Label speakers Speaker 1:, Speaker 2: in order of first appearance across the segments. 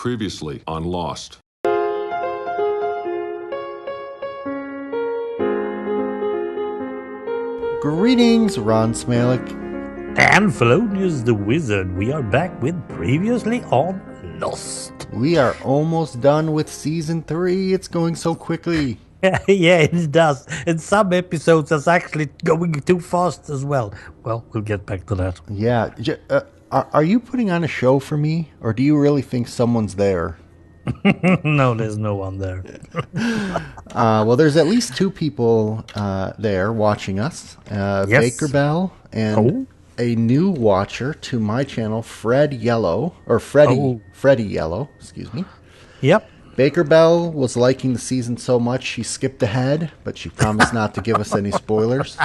Speaker 1: Previously on Lost.
Speaker 2: Greetings, Ron Smalek.
Speaker 3: And Fellonius the Wizard. We are back with Previously on Lost.
Speaker 2: We are almost done with Season 3. It's going so quickly.
Speaker 3: Yeah, it does. And some episodes is actually going too fast as well. Well, we'll get back to that.
Speaker 2: Yeah. Are you putting on a show for me? Or do you really think someone's there?
Speaker 3: No, there's no one there.
Speaker 2: Well, there's at least two people there watching us.
Speaker 3: Yes.
Speaker 2: Baker Bell and a new watcher to my channel, Freddie Yellow, excuse me.
Speaker 3: Yep.
Speaker 2: Baker Bell was liking the season so much she skipped ahead, but she promised not to give us any spoilers.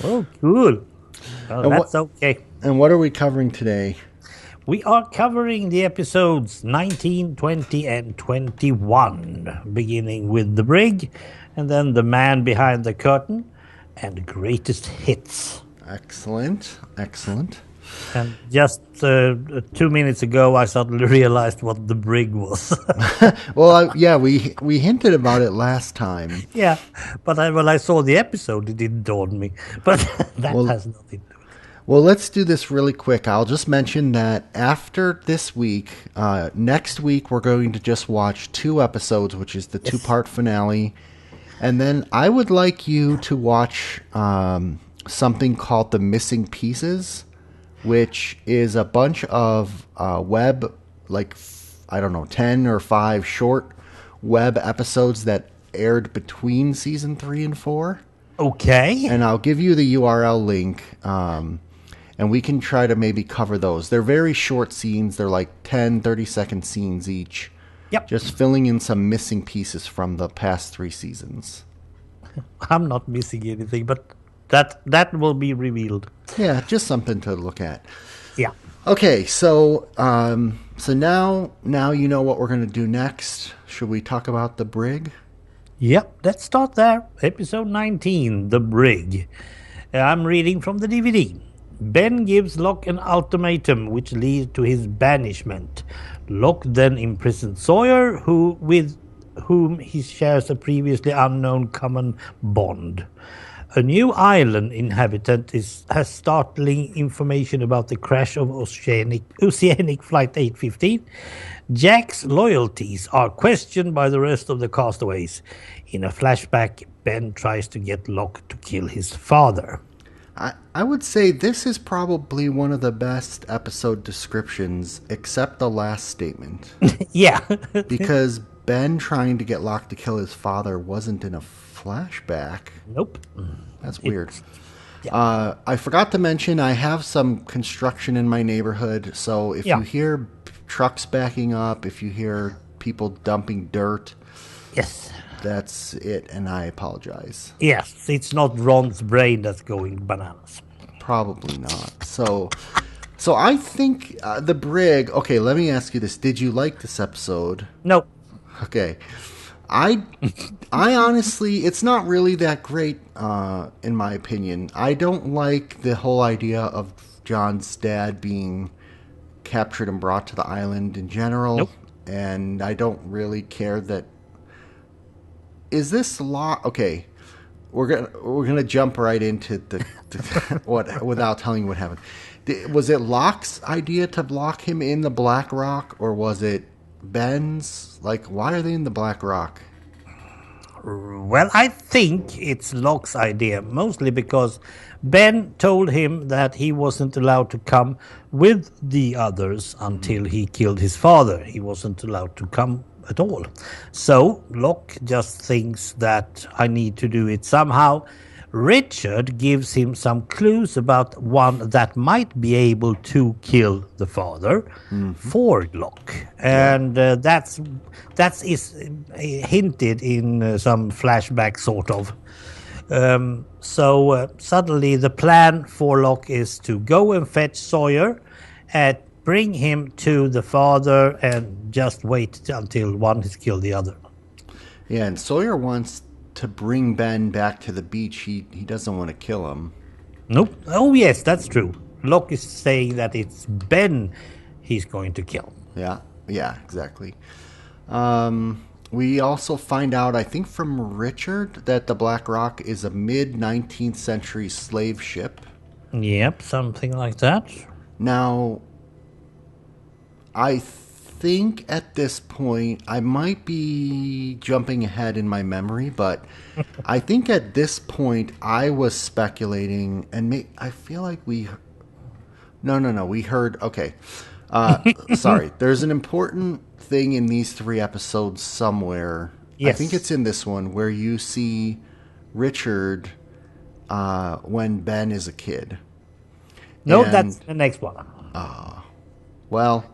Speaker 3: Oh, cool. Well, that's okay.
Speaker 2: And what are we covering today?
Speaker 3: We are covering the episodes 19, 20, and 21, beginning with the Brig, and then the man behind the curtain, and the greatest hits.
Speaker 2: Excellent.
Speaker 3: And just 2 minutes ago, I suddenly realized what the Brig was.
Speaker 2: Well, we hinted about it last time.
Speaker 3: Yeah, but when I saw the episode, it didn't dawn me. But that has nothing to do with it.
Speaker 2: Well, let's do this really quick. I'll just mention that after this week, next week, we're going to just watch 2 episodes, which is the 2-part finale. And then I would like you to watch something called The Missing Pieces, which is a bunch of web, 10 or 5 short web episodes that aired between season 3 and 4.
Speaker 3: Okay.
Speaker 2: And I'll give you the URL link, and we can try to maybe cover those. They're very short scenes. They're like 10, 30-second scenes each.
Speaker 3: Yep.
Speaker 2: Just filling in some missing pieces from the past 3 seasons.
Speaker 3: I'm not missing anything, but that will be revealed.
Speaker 2: Yeah, just something to look at.
Speaker 3: Yeah.
Speaker 2: Okay, so now you know what we're going to do next. Should we talk about the Brig?
Speaker 3: Yep, let's start there. Episode 19, The Brig. I'm reading from the DVD. Ben gives Locke an ultimatum which leads to his banishment. Locke then imprisons Sawyer, with whom he shares a previously unknown common bond. A new island inhabitant has startling information about the crash of Oceanic Flight 815. Jack's loyalties are questioned by the rest of the castaways. In a flashback, Ben tries to get Locke to kill his father.
Speaker 2: I would say this is probably one of the best episode descriptions, except the last statement.
Speaker 3: Yeah.
Speaker 2: Because Ben trying to get Locke to kill his father wasn't in a flashback.
Speaker 3: Nope.
Speaker 2: That's weird. I forgot to mention I have some construction in my neighborhood, so if you hear trucks backing up, if you hear people dumping dirt,
Speaker 3: yes,
Speaker 2: that's it, and I apologize.
Speaker 3: Yes, it's not Ron's brain that's going bananas.
Speaker 2: Probably not. So I think the Brig. Okay, let me ask you this: did you like this episode?
Speaker 3: No.
Speaker 2: Okay. I honestly, it's not really that great, in my opinion. I don't like the whole idea of John's dad being captured and brought to the island in general.
Speaker 3: Nope.
Speaker 2: And I don't really care that. Is this Locke? Okay, we're gonna jump right into the what without telling you what happened. Was it Locke's idea to lock him in the Black Rock, or was it Ben's? Like, why are they in the Black Rock?
Speaker 3: Well, I think it's Locke's idea, mostly because Ben told him that he wasn't allowed to come with the others until he killed his father. He wasn't allowed to come at all. So Locke just thinks that I need to do it somehow. Richard gives him some clues about one that might be able to kill the father for Locke. And that is hinted in some flashback, sort of. So suddenly the plan for Locke is to go and fetch Sawyer and bring him to the father and just wait until one has killed the other.
Speaker 2: Yeah, and Sawyer wants to bring Ben back to the beach. He doesn't want to kill him.
Speaker 3: Nope. Oh, yes, that's true. Locke is saying that it's Ben he's going to kill.
Speaker 2: Yeah. Yeah, exactly. We also find out, I think, from Richard that the Black Rock is a mid 19th century slave ship.
Speaker 3: Yep, something like that.
Speaker 2: Now, I think at this point, I might be jumping ahead in my memory, but I think at this point I was speculating, and I feel like we. No. We heard. Okay. Sorry. There's an important thing in these 3 episodes somewhere. I think
Speaker 3: Yes.
Speaker 2: it's in this one where you see Richard when Ben is a kid.
Speaker 3: No, that's
Speaker 2: And,
Speaker 3: the next one.
Speaker 2: well,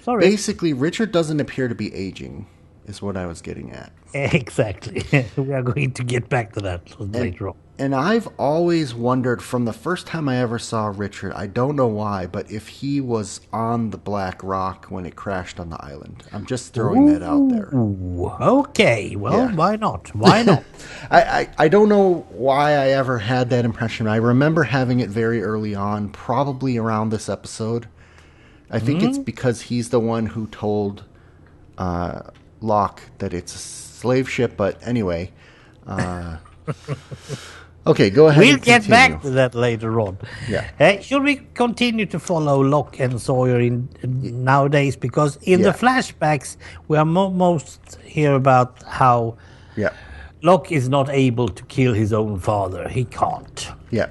Speaker 3: Sorry.
Speaker 2: basically, Richard doesn't appear to be aging, is what I was getting at.
Speaker 3: Exactly. We are going to get back to that
Speaker 2: And
Speaker 3: later on.
Speaker 2: and I've always wondered from the first time I ever saw Richard, I don't know why, but if he was on the Black Rock when it crashed on the island. I'm just throwing that out there.
Speaker 3: Ooh, okay. Well,
Speaker 2: Yeah.
Speaker 3: why not? Why not?
Speaker 2: I don't know why I ever had that impression. I remember having it very early on, probably around this episode. I think it's because he's the one who told Locke that it's a slave ship, but anyway. Okay, go ahead
Speaker 3: We'll
Speaker 2: and
Speaker 3: get
Speaker 2: continue.
Speaker 3: back to that later on.
Speaker 2: Yeah.
Speaker 3: Should we continue to follow Locke and Sawyer in nowadays? Because in the
Speaker 2: Yeah.
Speaker 3: flashbacks, we are most hear about how
Speaker 2: Yeah.
Speaker 3: Locke is not able to kill his own father. He can't.
Speaker 2: Yeah.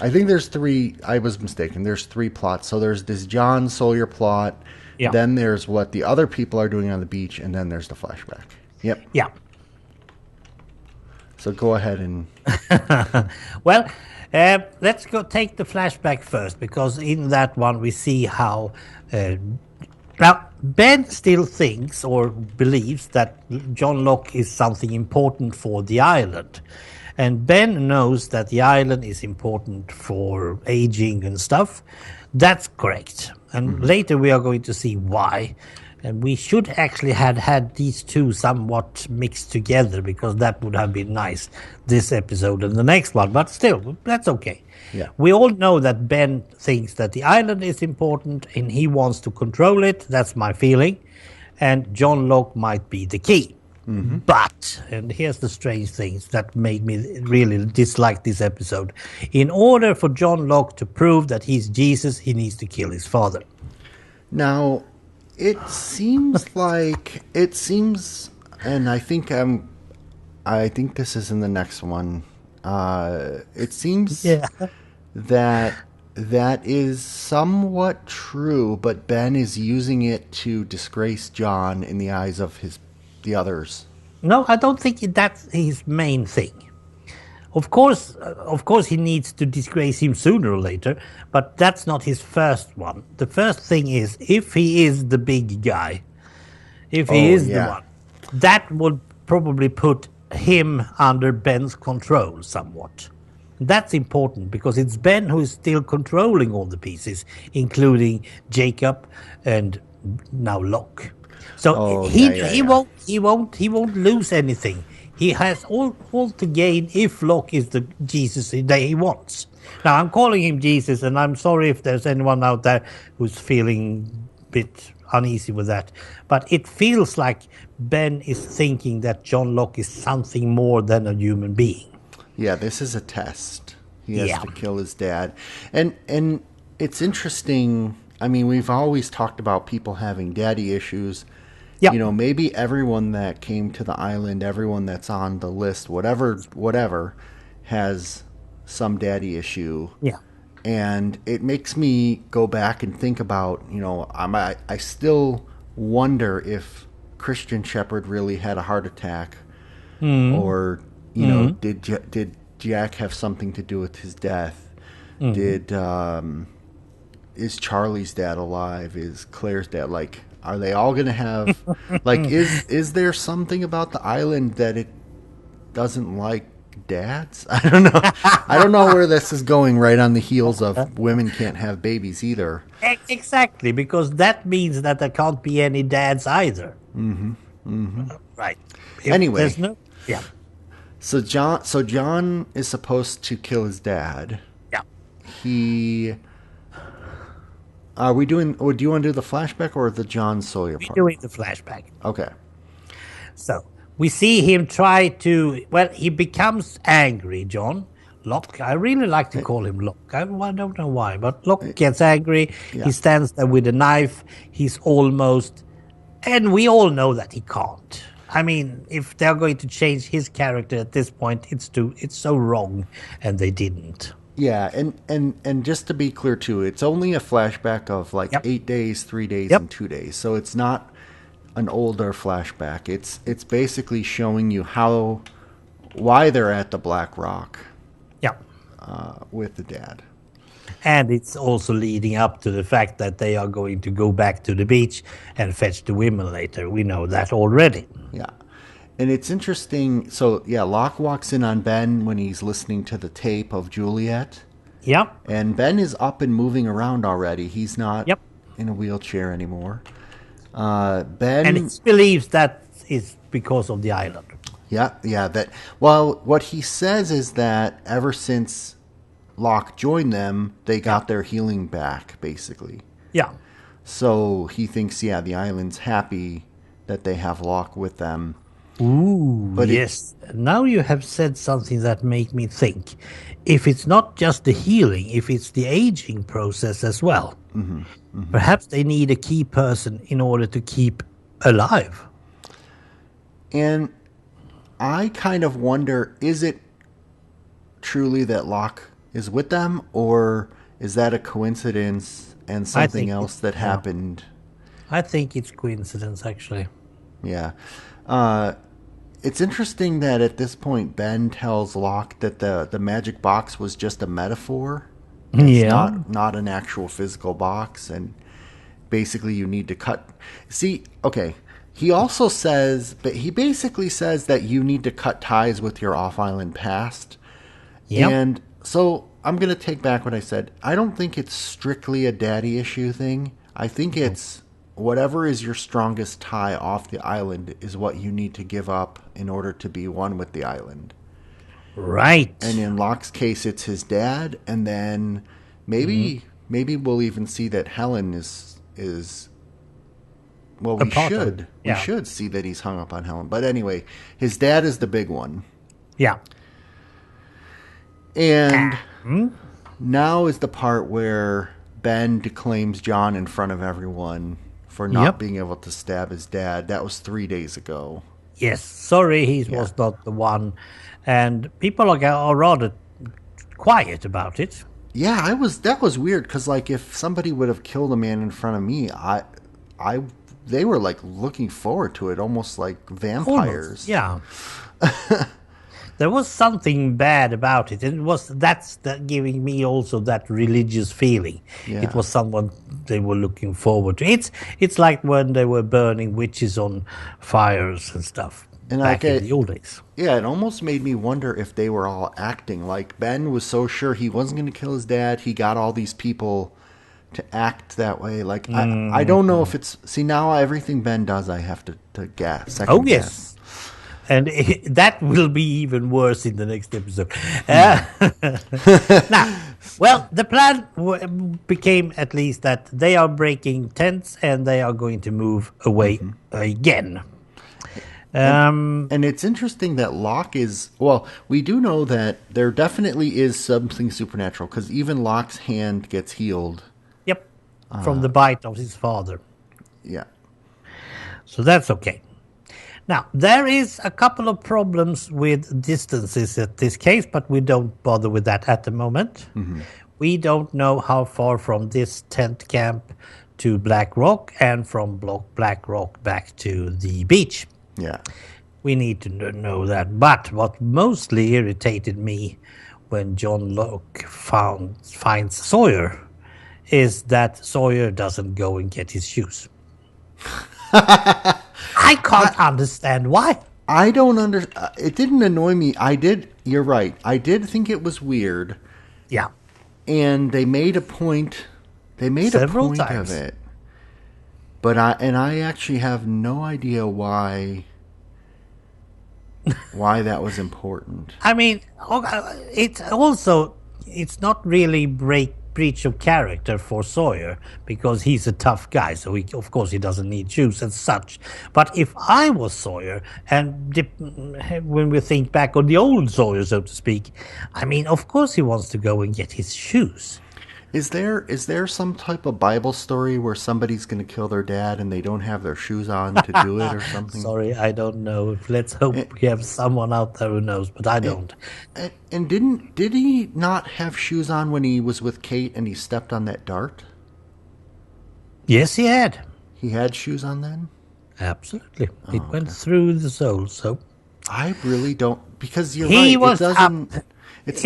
Speaker 2: I think there's 3. I was mistaken. There's 3 plots. So there's this John Sawyer plot.
Speaker 3: Yeah.
Speaker 2: Then there's what the other people are doing on the beach, and then there's the flashback. Yep.
Speaker 3: Yeah.
Speaker 2: So go ahead and
Speaker 3: Well, let's go take the flashback first, because in that one we see how now Ben still thinks or believes that John Locke is something important for the island, and Ben knows that the island is important for aging and stuff. That's correct, and later we are going to see why. And we should actually have had these two somewhat mixed together, because that would have been nice, this episode and the next one. But still, that's okay.
Speaker 2: Yeah.
Speaker 3: We all know that Ben thinks that the island is important and he wants to control it. That's my feeling. And John Locke might be the key. But, and here's the strange things that made me really dislike this episode. In order for John Locke to prove that he's Jesus, he needs to kill his father.
Speaker 2: now it seems, and I think this is in the next one. It seems that is somewhat true, but Ben is using it to disgrace John in the eyes of the others.
Speaker 3: No, I don't think that's his main thing. Of course, he needs to disgrace him sooner or later, but that's not his first one. The first thing is, if he is the big guy, if he is the one, that would probably put him under Ben's control somewhat. That's important, because it's Ben who is still controlling all the pieces, including Jacob and now Locke. So he won't lose anything. He has all to gain if Locke is the Jesus that he wants. Now, I'm calling him Jesus, and I'm sorry if there's anyone out there who's feeling a bit uneasy with that. But it feels like Ben is thinking that John Locke is something more than a human being.
Speaker 2: Yeah, this is a test. He has to kill his dad. And it's interesting. I mean, we've always talked about people having daddy issues.
Speaker 3: Yeah.
Speaker 2: You know, maybe everyone that came to the island, everyone that's on the list, whatever, has some daddy issue.
Speaker 3: Yeah.
Speaker 2: And it makes me go back and think about, I still wonder if Christian Shepherd really had a heart attack, or did Jack have something to do with his death? Is Charlie's dad alive? Is Claire's dad, like, are they all going to have, like, is there something about the island that it doesn't like dads? I don't know. I don't know where this is going, right on the heels of women can't have babies either.
Speaker 3: Exactly, because that means that there can't be any dads either. Right.
Speaker 2: Anyway.
Speaker 3: There's no,
Speaker 2: So John is supposed to kill his dad.
Speaker 3: Yeah.
Speaker 2: He Are we doing? Or do you want to do the flashback or the John Sawyer
Speaker 3: We're
Speaker 2: part?
Speaker 3: doing the flashback.
Speaker 2: Okay.
Speaker 3: So we see him try to. Well, he becomes angry, John. Locke, I really like to call him Locke. I don't know why, but Locke gets angry.
Speaker 2: Yeah.
Speaker 3: He stands there with a knife. He's almost, and we all know that he can't. I mean, if they're going to change his character at this point, it's so wrong, and they didn't.
Speaker 2: Yeah, and just to be clear too, it's only a flashback of like
Speaker 3: Yep.
Speaker 2: 8 days, 3 days,
Speaker 3: Yep.
Speaker 2: and 2 days. So it's not an older flashback. It's basically showing you why they're at the Black Rock
Speaker 3: Yeah.
Speaker 2: with the dad.
Speaker 3: And it's also leading up to the fact that they are going to go back to the beach and fetch the women later. We know that already.
Speaker 2: Yeah. And it's interesting. So, yeah, Locke walks in on Ben when he's listening to the tape of Juliet.
Speaker 3: Yep.
Speaker 2: And Ben is up and moving around already. He's not
Speaker 3: Yep.
Speaker 2: in a wheelchair anymore. Ben.
Speaker 3: And it's believes that is because of the island.
Speaker 2: Yeah. Well, what he says is that ever since Locke joined them, they got their healing back, basically.
Speaker 3: Yeah.
Speaker 2: So he thinks, the island's happy that they have Locke with them.
Speaker 3: Ooh,
Speaker 2: But
Speaker 3: yes. Now you have said something that make me think. If it's not just the healing, if it's the aging process as well, perhaps they need a key person in order to keep alive.
Speaker 2: And I kind of wonder, is it truly that Locke is with them, or is that a coincidence and something
Speaker 3: think
Speaker 2: else that happened?
Speaker 3: I think it's coincidence, actually.
Speaker 2: Yeah. It's interesting that at this point Ben tells Locke that the magic box was just a metaphor. It's not an actual physical box, and basically you need to cut. See, okay. He also says, but he basically says that you need to cut ties with your off-island past.
Speaker 3: Yep.
Speaker 2: And so I'm going to take back what I said. I don't think it's strictly a daddy issue thing. I think it's whatever is your strongest tie off the island is what you need to give up in order to be one with the island.
Speaker 3: Right.
Speaker 2: And in Locke's case, it's his dad, and then maybe we'll even see that Helen is well, we should see that he's hung up on Helen. But anyway, his dad is the big one.
Speaker 3: Yeah.
Speaker 2: And now is the part where Ben declaims John in front of everyone for not being able to stab his dad. That was 3 days ago.
Speaker 3: Yes. Sorry, he was not the one. And people are rather quiet about it.
Speaker 2: Yeah, that was weird because like if somebody would have killed a man in front of me, they were like looking forward to it, almost like vampires.
Speaker 3: Almost, yeah. There was something bad about it, and that's giving me also that religious feeling.
Speaker 2: Yeah.
Speaker 3: It was someone they were looking forward to. It's like when they were burning witches on fires and stuff back in the old days.
Speaker 2: Yeah, it almost made me wonder if they were all acting. Like Ben was so sure he wasn't going to kill his dad. He got all these people to act that way. Like I don't know if it's. See, now everything Ben does, I have to guess.
Speaker 3: Oh yes. And that will be even worse in the next episode. Now, well, the plan became at least that they are breaking tents and they are going to move away again.
Speaker 2: And it's interesting that Locke is... Well, we do know that there definitely is something supernatural because even Locke's hand gets healed.
Speaker 3: Yep, from the bite of his father.
Speaker 2: Yeah.
Speaker 3: So that's okay. Now, there is a couple of problems with distances at this case, but we don't bother with that at the moment. We don't know how far from this tent camp to Black Rock and from Black Rock back to the beach.
Speaker 2: Yeah.
Speaker 3: We need to know that. But what mostly irritated me when John Locke finds Sawyer is that Sawyer doesn't go and get his shoes. I can't understand why.
Speaker 2: I don't understand. It didn't annoy me. You're right. I did think it was weird.
Speaker 3: Yeah.
Speaker 2: And they made a point.
Speaker 3: Several times
Speaker 2: of it. But I actually have no idea why that was important.
Speaker 3: I mean, it's not really breach of character for Sawyer because he's a tough guy, so of course he doesn't need shoes and such. But if I was Sawyer, and when we think back on the old Sawyer, so to speak, I mean, of course he wants to go and get his shoes.
Speaker 2: Is there some type of Bible story where somebody's going to kill their dad and they don't have their shoes on to do it or something?
Speaker 3: Sorry, I don't know. Let's hope we have someone out there who knows, but I don't.
Speaker 2: And did he not have shoes on when he was with Kate and he stepped on that dart?
Speaker 3: Yes, he had.
Speaker 2: He had shoes on then?
Speaker 3: Absolutely. It went through the soul, so...
Speaker 2: I really don't, because you're
Speaker 3: He
Speaker 2: right.
Speaker 3: was
Speaker 2: It doesn't.
Speaker 3: up.
Speaker 2: It's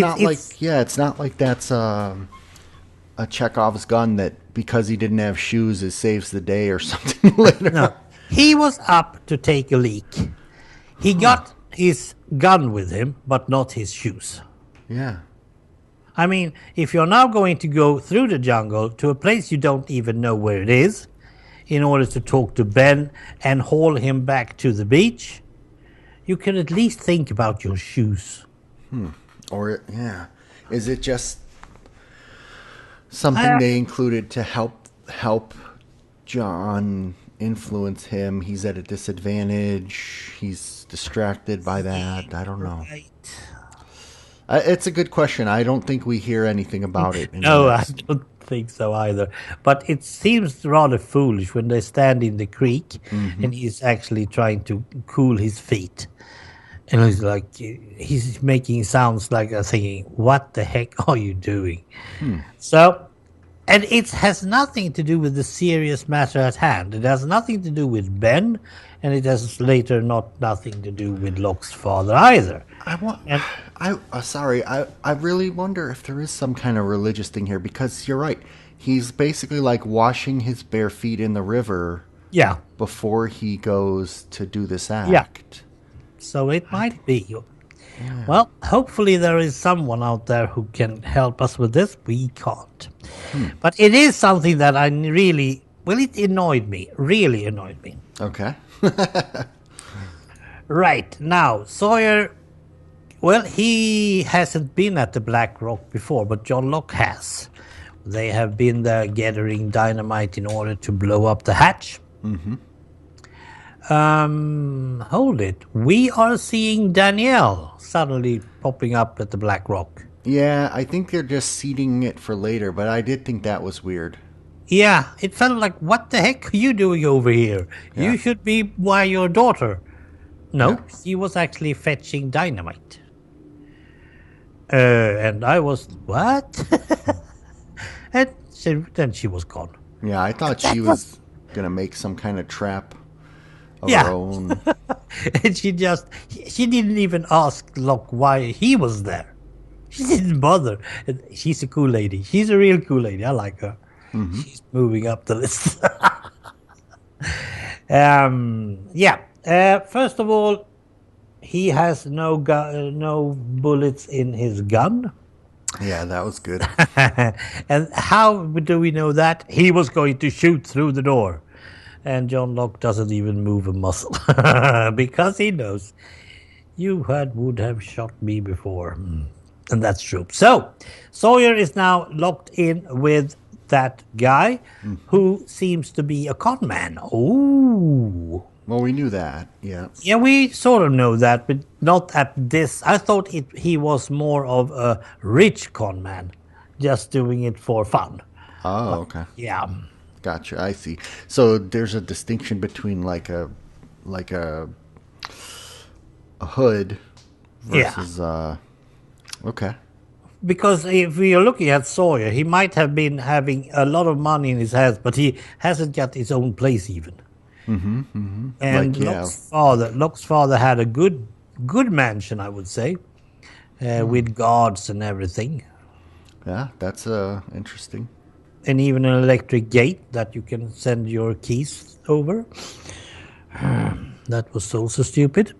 Speaker 2: not like that's a Chekhov's gun that because he didn't have shoes, it saves the day or something later.
Speaker 3: No, he was up to take a leak. He got his gun with him, but not his shoes.
Speaker 2: Yeah.
Speaker 3: I mean, if you're now going to go through the jungle to a place you don't even know where it is, in order to talk to Ben and haul him back to the beach, you can at least think about your shoes.
Speaker 2: Or, yeah. Is it just something they included to help John influence him? He's at a disadvantage. He's distracted by that. I don't know.
Speaker 3: Right.
Speaker 2: It's a good question. I don't think we hear anything about it.
Speaker 3: No, I don't think so either. But it seems rather foolish when they stand in the creek and he's actually trying to cool his feet. And he's making sounds like thinking, what the heck are you doing? So, and it has nothing to do with the serious matter at hand. It has nothing to do with Ben, and it has later nothing to do with Locke's father either.
Speaker 2: I really wonder if there is some kind of religious thing here, because you're right. He's basically like washing his bare feet in the river before he goes to do this act.
Speaker 3: Yeah. So it might be. Yeah. Well, hopefully there is someone out there who can help us with this. We can't. But it is something that I really, it annoyed me. Really annoyed me.
Speaker 2: Okay.
Speaker 3: Right. Now, Sawyer, well, he hasn't been at the Black Rock before, but John Locke has. They have been there gathering dynamite in order to blow up the hatch. Hold it. We are seeing Danielle suddenly popping up at the Black Rock.
Speaker 2: Yeah, I think they're just seeding it for later, but I did think that was weird.
Speaker 3: Yeah, it felt like, what the heck are you doing over here?
Speaker 2: Yeah.
Speaker 3: You should be by your daughter. No, she was actually fetching dynamite. And I was, what? And then she was gone.
Speaker 2: Yeah, I thought she was going to make some kind of trap of her own.
Speaker 3: And she didn't even ask Locke why he was there. She didn't bother. She's a cool lady. She's a real cool lady. I like her. She's moving up the list. First of all, he has no bullets in his gun.
Speaker 2: Yeah, that was good.
Speaker 3: And how do we know that? He was going to shoot through the door. And John Locke doesn't even move a muscle. Because he knows, you would have shot me before. And that's true. So, Sawyer is now locked in with that guy who seems to be a con man. Oh.
Speaker 2: Well, we knew that, yeah.
Speaker 3: Yeah, we sort of know that, but not at this. I thought he was more of a rich con man, just doing it for fun.
Speaker 2: Oh, okay.
Speaker 3: Yeah.
Speaker 2: Gotcha, I see. So there's a distinction between like a hood versus okay.
Speaker 3: Because if we are looking at Sawyer, he might have been having a lot of money in his hands, but he hasn't got his own place even. And Locke's father had a good mansion, I would say, with guards and everything.
Speaker 2: Yeah, that's interesting.
Speaker 3: And even an electric gate that you can send your keys over. That was also stupid.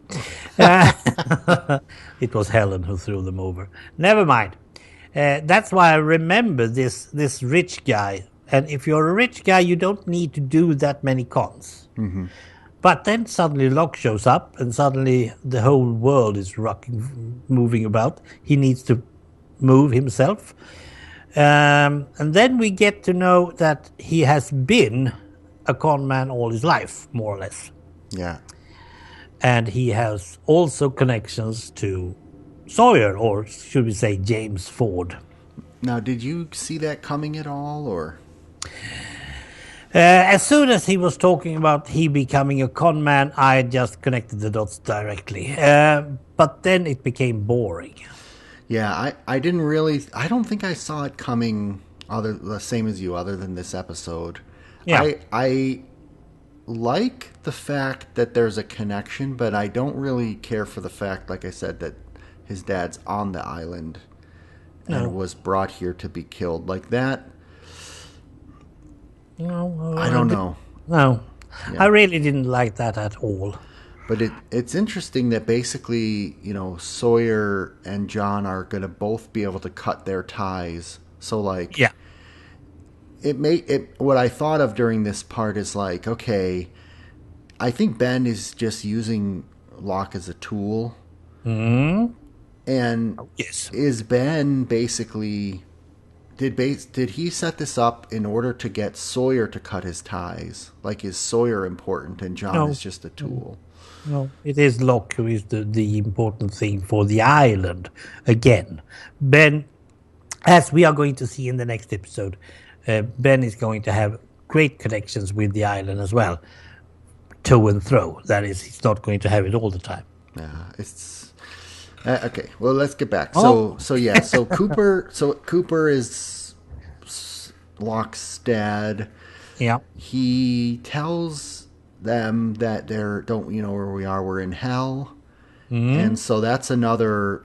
Speaker 3: It was Helen who threw them over. Never mind. That's why I remember this rich guy. And if you're a rich guy, you don't need to do that many cons. But then suddenly Locke shows up, and suddenly the whole world is moving about. He needs to move himself. And then we get to know that he has been a con man all his life, more or less.
Speaker 2: Yeah.
Speaker 3: And he has also connections to Sawyer, or should we say James Ford.
Speaker 2: Now, did you see that coming at all, or?
Speaker 3: As soon as he was talking about he becoming a con man, I just connected the dots directly. But then it became boring.
Speaker 2: Yeah, I didn't really. I don't think I saw it coming. The same as you, other than this episode.
Speaker 3: Yeah.
Speaker 2: I like the fact that there's a connection, but I don't really care for the fact, like I said, that his dad's on the island and was brought here to be killed. Like that.
Speaker 3: No,
Speaker 2: I don't know.
Speaker 3: No,
Speaker 2: Yeah.
Speaker 3: I really didn't like that at all.
Speaker 2: But it's interesting that basically, Sawyer and John are going to both be able to cut their ties. So, like,
Speaker 3: Yeah.
Speaker 2: what I thought of during this part is like, okay, I think Ben is just using Locke as a tool.
Speaker 3: Hmm.
Speaker 2: And
Speaker 3: Yes.
Speaker 2: is Ben basically did he set this up in order to get Sawyer to cut his ties? Like, is Sawyer important and John
Speaker 3: No.
Speaker 2: is just a tool?
Speaker 3: No, it is Locke who is the important thing for the island. Again, Ben, as we are going to see in the next episode, Ben is going to have great connections with the island as well, to and fro. That is, he's not going to have it all the time.
Speaker 2: Yeah, it's okay. Well, let's get back.
Speaker 3: Oh.
Speaker 2: So Cooper is Locke's dad.
Speaker 3: Yeah.
Speaker 2: He tells them that where we are, we're in hell. And so that's another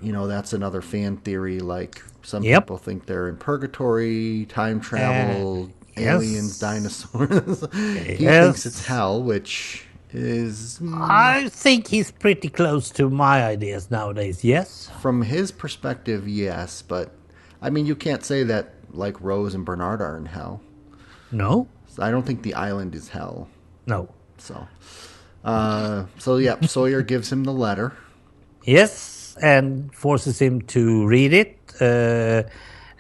Speaker 2: fan theory. Like, some people think they're in purgatory, time travel, aliens, dinosaurs. He thinks it's hell, which is,
Speaker 3: I think he's pretty close to my ideas nowadays, yes?
Speaker 2: from his perspective, yes. But I mean, you can't say that like Rose and Bernard are in hell.
Speaker 3: No?
Speaker 2: I don't think the island is hell.
Speaker 3: No.
Speaker 2: So Sawyer gives him the letter.
Speaker 3: Yes, and forces him to read it.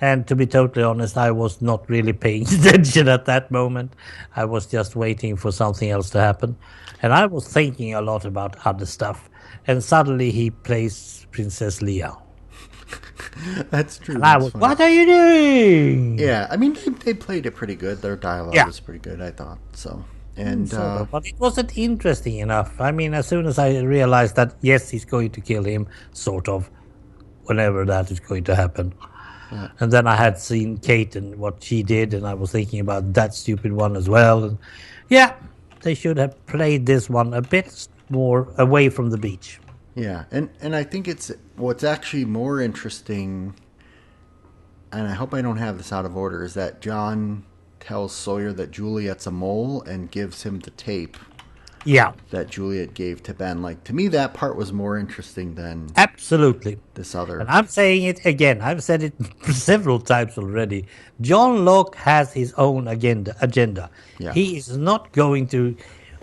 Speaker 3: And to be totally honest, I was not really paying attention at that moment. I was just waiting for something else to happen. And I was thinking a lot about other stuff. And suddenly he plays Princess Leia.
Speaker 2: That's true.
Speaker 3: And I was, what are you doing?
Speaker 2: Yeah, I mean, they played it pretty good. Their dialogue was pretty good, I thought. So, and
Speaker 3: But it wasn't interesting enough. I mean, as soon as I realized that, yes, he's going to kill him, sort of, whenever that is going to happen. Yeah. And then I had seen Kate and what she did, and I was thinking about that stupid one as well. And yeah, they should have played this one a bit more away from the beach.
Speaker 2: Yeah, and I think what's actually more interesting, and I hope I don't have this out of order, is that John tells Sawyer that Juliet's a mole and gives him the tape.
Speaker 3: Yeah.
Speaker 2: That Juliet gave to Ben. Like, to me, that part was more interesting than
Speaker 3: absolutely
Speaker 2: this other.
Speaker 3: And I'm saying it again. I've said it several times already. John Locke has his own agenda.
Speaker 2: Yeah.
Speaker 3: He is not going to.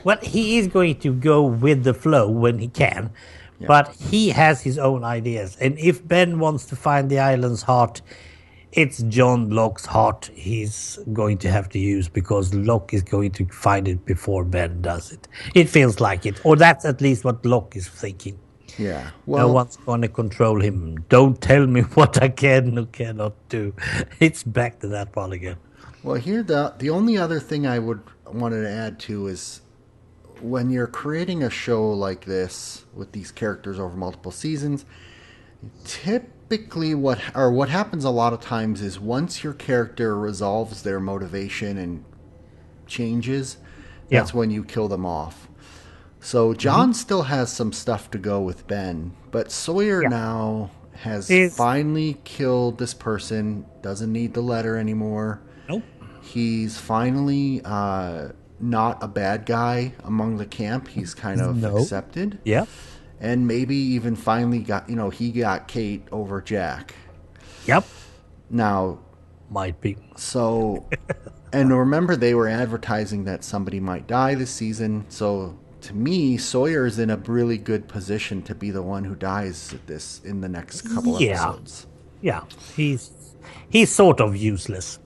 Speaker 3: Well, he is going to go with the flow when he can, but he has his own ideas. And if Ben wants to find the island's heart, it's John Locke's heart he's going to have to use, because Locke is going to find it before Ben does it. It feels like it. Or that's at least what Locke is thinking.
Speaker 2: Yeah. Well,
Speaker 3: no one's going to control him. Don't tell me what I can or cannot do. It's back to that part again.
Speaker 2: Well, here the only other thing I wanted to add to is, when you're creating a show like this with these characters over multiple seasons, typically what happens a lot of times is, once your character resolves their motivation and changes, that's when you kill them off. So John still has some stuff to go with Ben, but Sawyer now has finally killed this person, doesn't need the letter anymore.
Speaker 3: Nope.
Speaker 2: He's finally not a bad guy among the camp. He's kind of accepted.
Speaker 3: Yeah.
Speaker 2: And maybe even finally he got Kate over Jack.
Speaker 3: Yep.
Speaker 2: Now,
Speaker 3: might be.
Speaker 2: So, and remember, they were advertising that somebody might die this season. So, to me, Sawyer is in a really good position to be the one who dies in the next couple episodes.
Speaker 3: Yeah, he's sort of useless.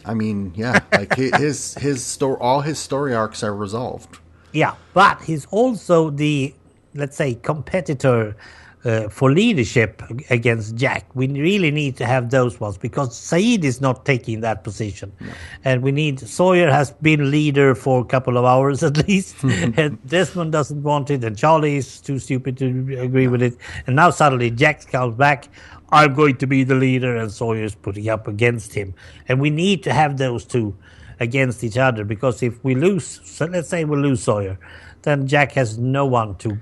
Speaker 2: I mean, yeah, like his story, all his story arcs are resolved.
Speaker 3: Yeah, but he's also the, let's say, competitor for leadership against Jack. We really need to have those ones because Saeed is not taking that position.
Speaker 2: No.
Speaker 3: And we need, Sawyer has been leader for a couple of hours at least. And Desmond doesn't want it, and Charlie is too stupid to agree with it. And now suddenly Jack comes back. I'm going to be the leader, and Sawyer's putting up against him. And we need to have those two against each other, because if we lose, so let's say we lose Sawyer, then Jack has no one to,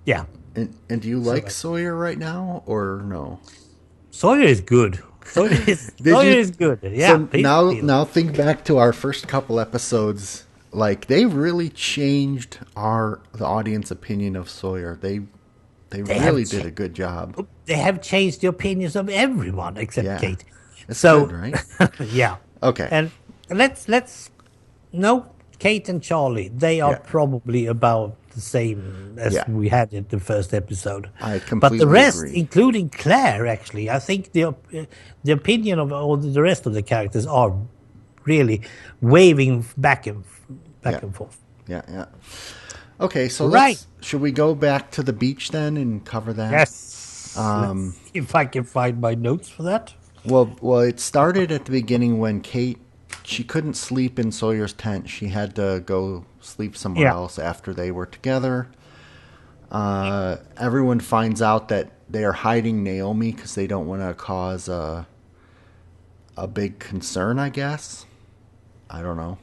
Speaker 3: yeah.
Speaker 2: And do you like Sawyer right now or no?
Speaker 3: Sawyer is good. Sawyer is good. Yeah.
Speaker 2: So now think back to our first couple episodes. Like they really changed the audience opinion of Sawyer. They really did a good job.
Speaker 3: They have changed the opinions of everyone except Kate.
Speaker 2: It's
Speaker 3: so
Speaker 2: good, right?
Speaker 3: Yeah.
Speaker 2: Okay.
Speaker 3: And let's no, Kate and Charlie, they are probably about the same as we had in the first episode.
Speaker 2: I completely
Speaker 3: But the rest,
Speaker 2: agree.
Speaker 3: including Claire, actually, I think the opinion of all the rest of the characters are really waving back and forth.
Speaker 2: Yeah. Okay, so should we go back to the beach then and cover that?
Speaker 3: Yes. Let's see if I can find my notes for that.
Speaker 2: Well, it started at the beginning when Kate, she couldn't sleep in Sawyer's tent. She had to go sleep somewhere else after they were together. Everyone finds out that they are hiding Naomi because they don't want to cause a big concern, I guess. I don't know.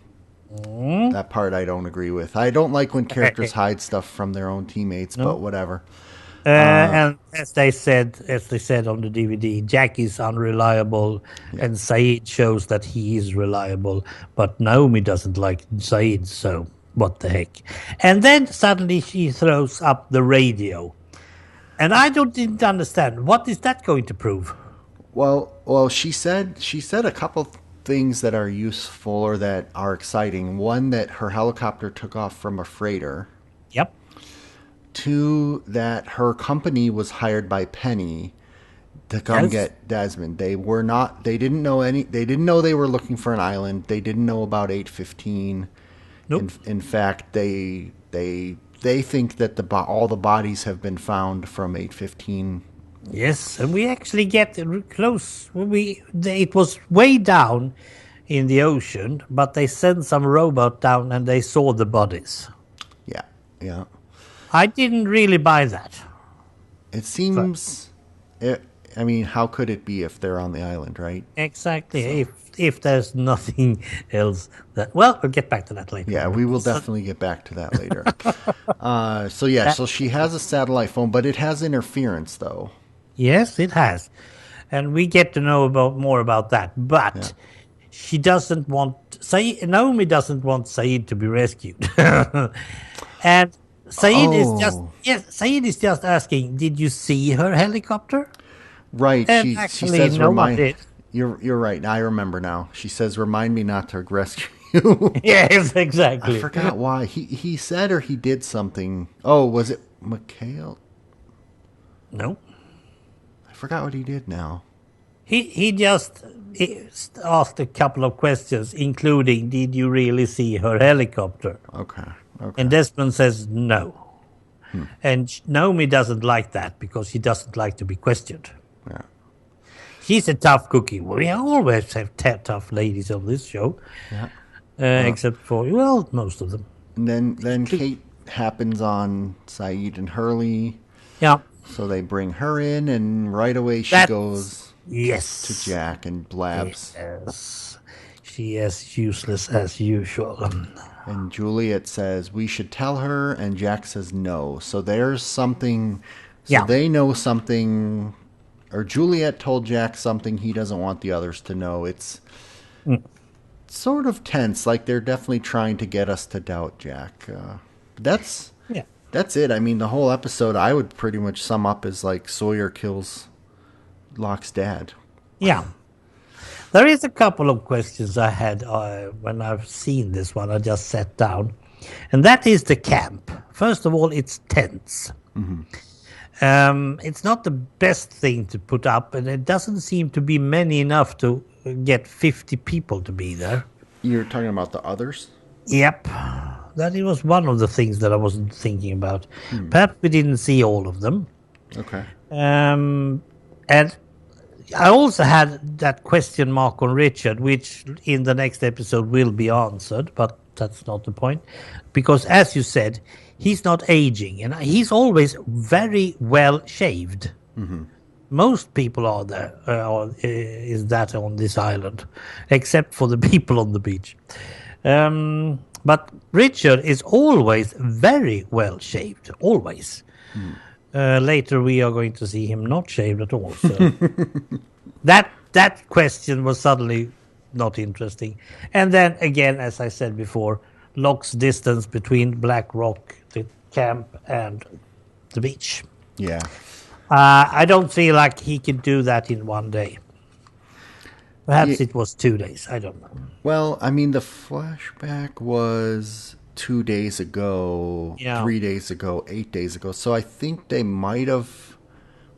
Speaker 2: That part I don't agree with. I don't like when characters hide stuff from their own teammates, but whatever.
Speaker 3: And as they said on the DVD, Jack is unreliable, and Saeed shows that he is reliable. But Naomi doesn't like Saeed, so what the heck? And then suddenly she throws up the radio, and I didn't understand, what is that going to prove?
Speaker 2: Well, she said a couple things that are useful or that are exciting. One, that her helicopter took off from a freighter.
Speaker 3: Yep.
Speaker 2: Two, that her company was hired by Penny to come get Desmond. They didn't know they were looking for an island. They didn't know about 815.
Speaker 3: Nope.
Speaker 2: In fact, they think that all the bodies have been found from 815.
Speaker 3: Yes, and we actually get close. It was way down in the ocean, but they sent some robot down and they saw the bodies.
Speaker 2: Yeah.
Speaker 3: I didn't really buy that.
Speaker 2: It seems... I mean, how could it be if they're on the island, right?
Speaker 3: Exactly. So. If there's nothing else that... Well, we'll get back to that later.
Speaker 2: Yeah, we will definitely get back to that later. So she has a satellite phone, but it has interference, though.
Speaker 3: Yes, it has. And we get to know more about that. But she doesn't want... Naomi doesn't want Saeed to be rescued. And Saeed is just asking, did you see her helicopter?
Speaker 2: Right.
Speaker 3: And
Speaker 2: she says,
Speaker 3: no one did.
Speaker 2: You're right. I remember now. She says, remind me not to rescue you.
Speaker 3: Yes, exactly.
Speaker 2: I forgot why. He said or he did something. Oh, was it Mikhail?
Speaker 3: No.
Speaker 2: I forgot what he did now.
Speaker 3: He just asked a couple of questions, including, did you really see her helicopter?
Speaker 2: Okay.
Speaker 3: And Desmond says no. And Naomi doesn't like that because she doesn't like to be questioned.
Speaker 2: Yeah.
Speaker 3: She's a tough cookie. We always have tough ladies on this show.
Speaker 2: Yeah.
Speaker 3: Except for, well, most of them.
Speaker 2: And then Kate happens on Saeed and Hurley.
Speaker 3: Yeah.
Speaker 2: So they bring her in, and right away she goes to Jack and blabs.
Speaker 3: Yes. She is useless as usual.
Speaker 2: And Juliet says, we should tell her, and Jack says no. So there's something, they know something, or Juliet told Jack something he doesn't want the others to know. It's sort of tense, like they're definitely trying to get us to doubt Jack. That's it. I mean, the whole episode I would pretty much sum up as like Sawyer kills Locke's dad.
Speaker 3: Yeah. There is a couple of questions I had when I've seen this one. I just sat down. And that is the camp. First of all, it's tents. Mm-hmm. It's not the best thing to put up, and it doesn't seem to be many enough to get 50 people to be there.
Speaker 2: You're talking about the others?
Speaker 3: Yep. That was one of the things that I wasn't thinking about. Perhaps we didn't see all of them.
Speaker 2: Okay.
Speaker 3: And I also had that question mark on Richard, which in the next episode will be answered, but that's not the point. Because as you said, he's not aging, and he's always very well shaved. Most people are there, is that on this island, except for the people on the beach. But Richard is always very well shaved, always. Later we are going to see him not shaved at all. So that question was suddenly not interesting. And then again, as I said before, Locke's distance between Black Rock, the camp, and the beach.
Speaker 2: Yeah.
Speaker 3: I don't feel like he could do that in one day. Perhaps it was 2 days. I don't know.
Speaker 2: Well, I mean, the flashback was 2 days ago, 3 days ago, 8 days ago. So I think they might have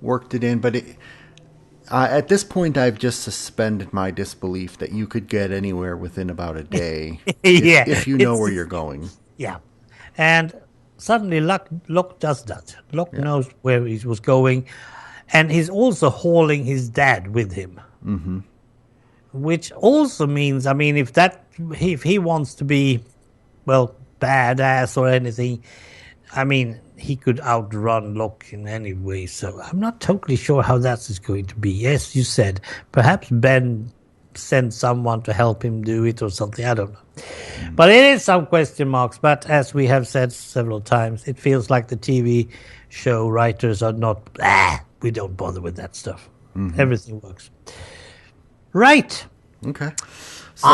Speaker 2: worked it in. But at this point, I've just suspended my disbelief that you could get anywhere within about a day if you know where you're going.
Speaker 3: Yeah. And suddenly Locke does that. Locke knows where he was going. And he's also hauling his dad with him. Mm-hmm. Which also means, I mean, if he wants to be, well, badass or anything, I mean, he could outrun Locke in any way. So I'm not totally sure how that is going to be. Yes, you said perhaps Ben sent someone to help him do it or something. I don't know. But it is some question marks. But as we have said several times, it feels like the TV show writers are not, we don't bother with that stuff. Mm-hmm. Everything works. Right.
Speaker 2: Okay. So,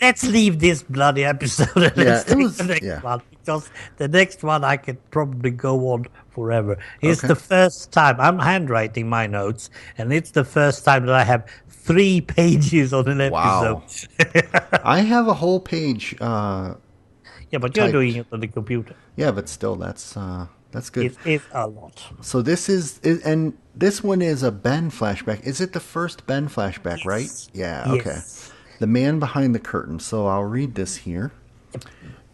Speaker 3: let's leave this bloody episode and let's take the next one. Because the next one I could probably go on forever. It's the first time I'm handwriting my notes, and it's the first time that I have 3 pages on an episode.
Speaker 2: Wow. I have a whole page.
Speaker 3: Yeah, but you're doing it on the computer.
Speaker 2: Yeah, but still, that's good.
Speaker 3: It's a lot.
Speaker 2: So and this one is a Ben flashback. Is it the first Ben flashback, right? Yeah, okay.
Speaker 3: Yes.
Speaker 2: The man behind the curtain. So I'll read this here.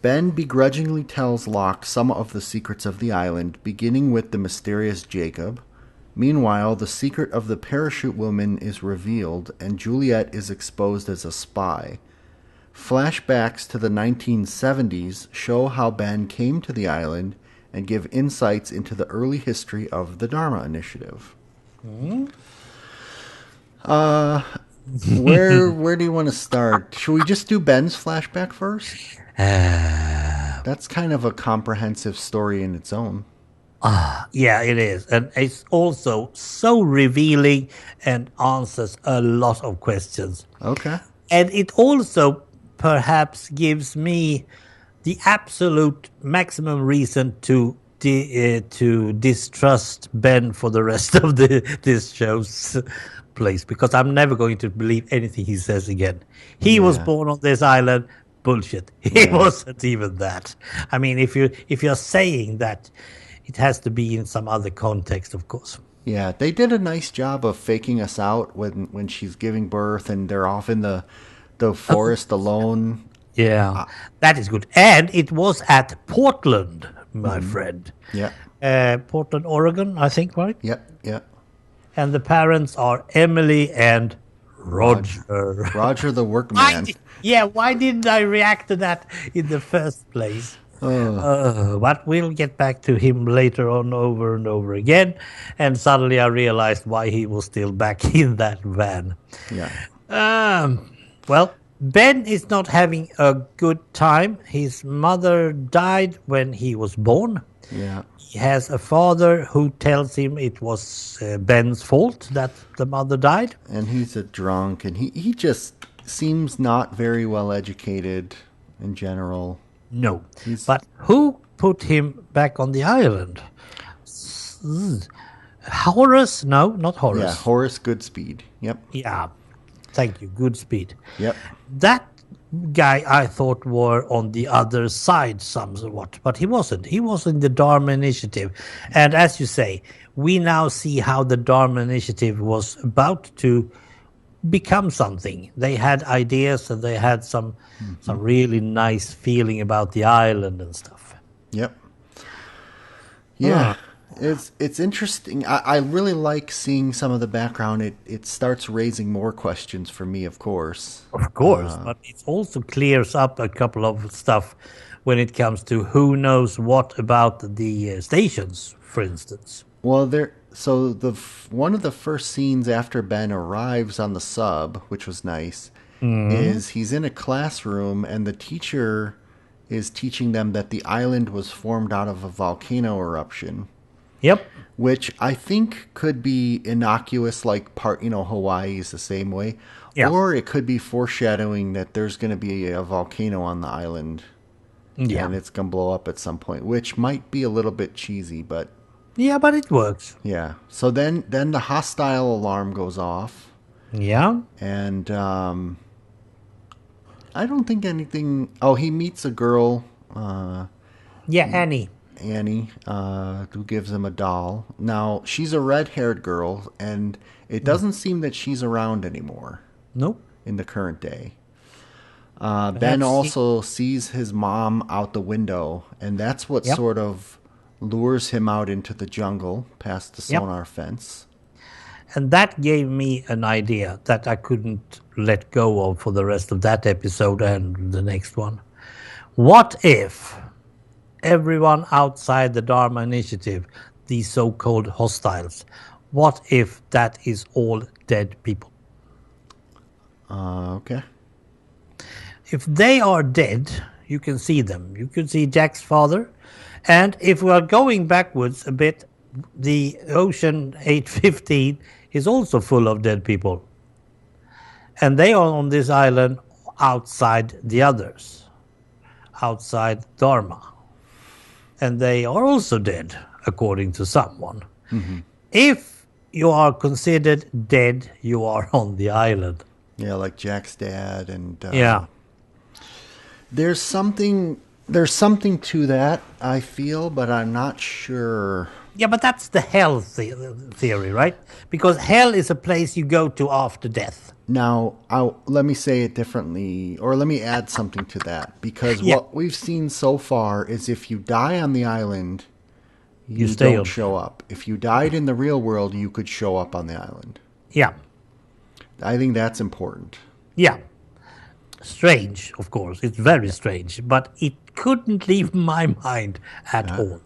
Speaker 2: Ben begrudgingly tells Locke some of the secrets of the island, beginning with the mysterious Jacob. Meanwhile, the secret of the parachute woman is revealed, and Juliet is exposed as a spy. Flashbacks to the 1970s show how Ben came to the island and give insights into the early history of the Dharma Initiative. Where do you want to start? Should we just do Ben's flashback first? That's kind of a comprehensive story in its own.
Speaker 3: Yeah, it is. And it's also so revealing and answers a lot of questions.
Speaker 2: Okay.
Speaker 3: And it also perhaps gives me the absolute maximum reason to distrust Ben for the rest of this show's place, because I'm never going to believe anything he says again. He was born on this island. Bullshit. He wasn't even that. I mean, if you're saying that, it has to be in some other context, of course.
Speaker 2: Yeah, they did a nice job of faking us out when she's giving birth and they're off in the forest alone.
Speaker 3: Yeah, that is good. And it was at Portland, my friend.
Speaker 2: Yeah.
Speaker 3: Portland, Oregon, I think, right?
Speaker 2: Yep.
Speaker 3: And the parents are Emily and Roger.
Speaker 2: Roger the workman.
Speaker 3: Why didn't I react to that in the first place? But we'll get back to him later on over and over again. And suddenly I realized why he was still back in that van.
Speaker 2: Yeah.
Speaker 3: Well, Ben is not having a good time. His mother died when he was born.
Speaker 2: Yeah.
Speaker 3: He has a father who tells him it was Ben's fault that the mother died.
Speaker 2: And he's a drunk, and he just seems not very well educated in general.
Speaker 3: No. But who put him back on the island? Horace? No, not Horace.
Speaker 2: Yeah, Horace Goodspeed. Yep.
Speaker 3: Yeah. Thank you. Goodspeed.
Speaker 2: Yep.
Speaker 3: That guy I thought were on the other side somewhat, but he wasn't. He was in the Dharma Initiative. And as you say, we now see how the Dharma Initiative was about to become something. They had ideas and they had some really nice feeling about the island and stuff.
Speaker 2: Yep. Yeah. It's interesting. I really like seeing some of the background. It starts raising more questions for me, of course.
Speaker 3: Of course, but it also clears up a couple of stuff when it comes to who knows what about the stations, for instance.
Speaker 2: Well, so one of the first scenes after Ben arrives on the sub, which was nice, is he's in a classroom and the teacher is teaching them that the island was formed out of a volcano eruption.
Speaker 3: Yep.
Speaker 2: Which I think could be innocuous, like Hawaii is the same way.
Speaker 3: Yeah.
Speaker 2: Or it could be foreshadowing that there's going to be a volcano on the island.
Speaker 3: Yeah.
Speaker 2: And it's going to blow up at some point, which might be a little bit cheesy, but...
Speaker 3: Yeah, but it works.
Speaker 2: Yeah. So then the hostile alarm goes off.
Speaker 3: Yeah.
Speaker 2: And I don't think anything... Oh, he meets a girl...
Speaker 3: Annie.
Speaker 2: Annie, who gives him a doll. Now, she's a red-haired girl, and it doesn't seem that she's around anymore.
Speaker 3: Nope.
Speaker 2: In the current day. Ben also sees his mom out the window, and that's what sort of lures him out into the jungle, past the sonar fence.
Speaker 3: And that gave me an idea that I couldn't let go of for the rest of that episode and the next one. What if... everyone outside the Dharma Initiative, these so-called hostiles, what if that is all dead people?
Speaker 2: Okay.
Speaker 3: If they are dead, you can see them. You can see Jack's father. And if we are going backwards a bit, the Ocean 815 is also full of dead people. And they are on this island outside the others, outside Dharma. And they are also dead, according to someone. Mm-hmm. If you are considered dead, you are on the island.
Speaker 2: Yeah, like Jack's dad, and there's something to that, I feel, but I'm not sure.
Speaker 3: Yeah, but that's the hell theory, right? Because hell is a place you go to after death.
Speaker 2: Now, let me say it differently, or let me add something to that. Because what we've seen so far is if you die on the island, you don't show up. If you died in the real world, you could show up on the island.
Speaker 3: Yeah.
Speaker 2: I think that's important.
Speaker 3: Yeah. Strange, of course. It's very strange. But it couldn't leave my mind at all.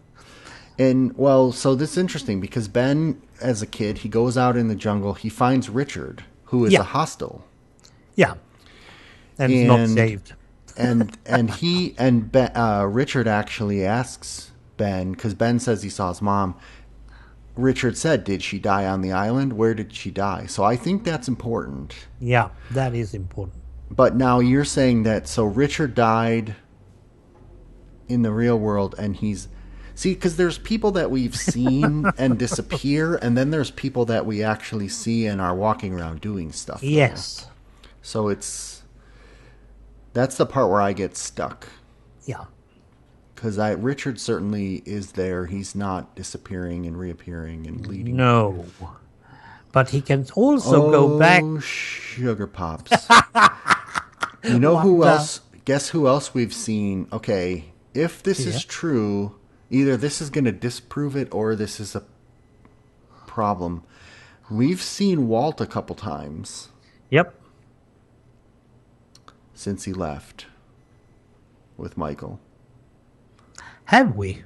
Speaker 2: And, well, so this is interesting because Ben, as a kid, he goes out in the jungle. He finds Richard, who is a hostile.
Speaker 3: Yeah. And he's not saved.
Speaker 2: Richard actually asks Ben, because Ben says he saw his mom. Richard said, did she die on the island? Where did she die? So I think that's important.
Speaker 3: Yeah, that is important.
Speaker 2: But now you're saying that, so Richard died in the real world, and he's... See, because there's people that we've seen and disappear, and then there's people that we actually see and are walking around doing stuff.
Speaker 3: Yes.
Speaker 2: So that's the part where I get stuck.
Speaker 3: Yeah.
Speaker 2: Because Richard certainly is there. He's not disappearing and reappearing and leading.
Speaker 3: No. But he can also go back.
Speaker 2: Oh, sugar pops. You know who else? Guess who else we've seen? Okay, if this is true... Either this is going to disprove it or this is a problem. We've seen Walt a couple times.
Speaker 3: Yep.
Speaker 2: Since he left with Michael.
Speaker 3: Have we?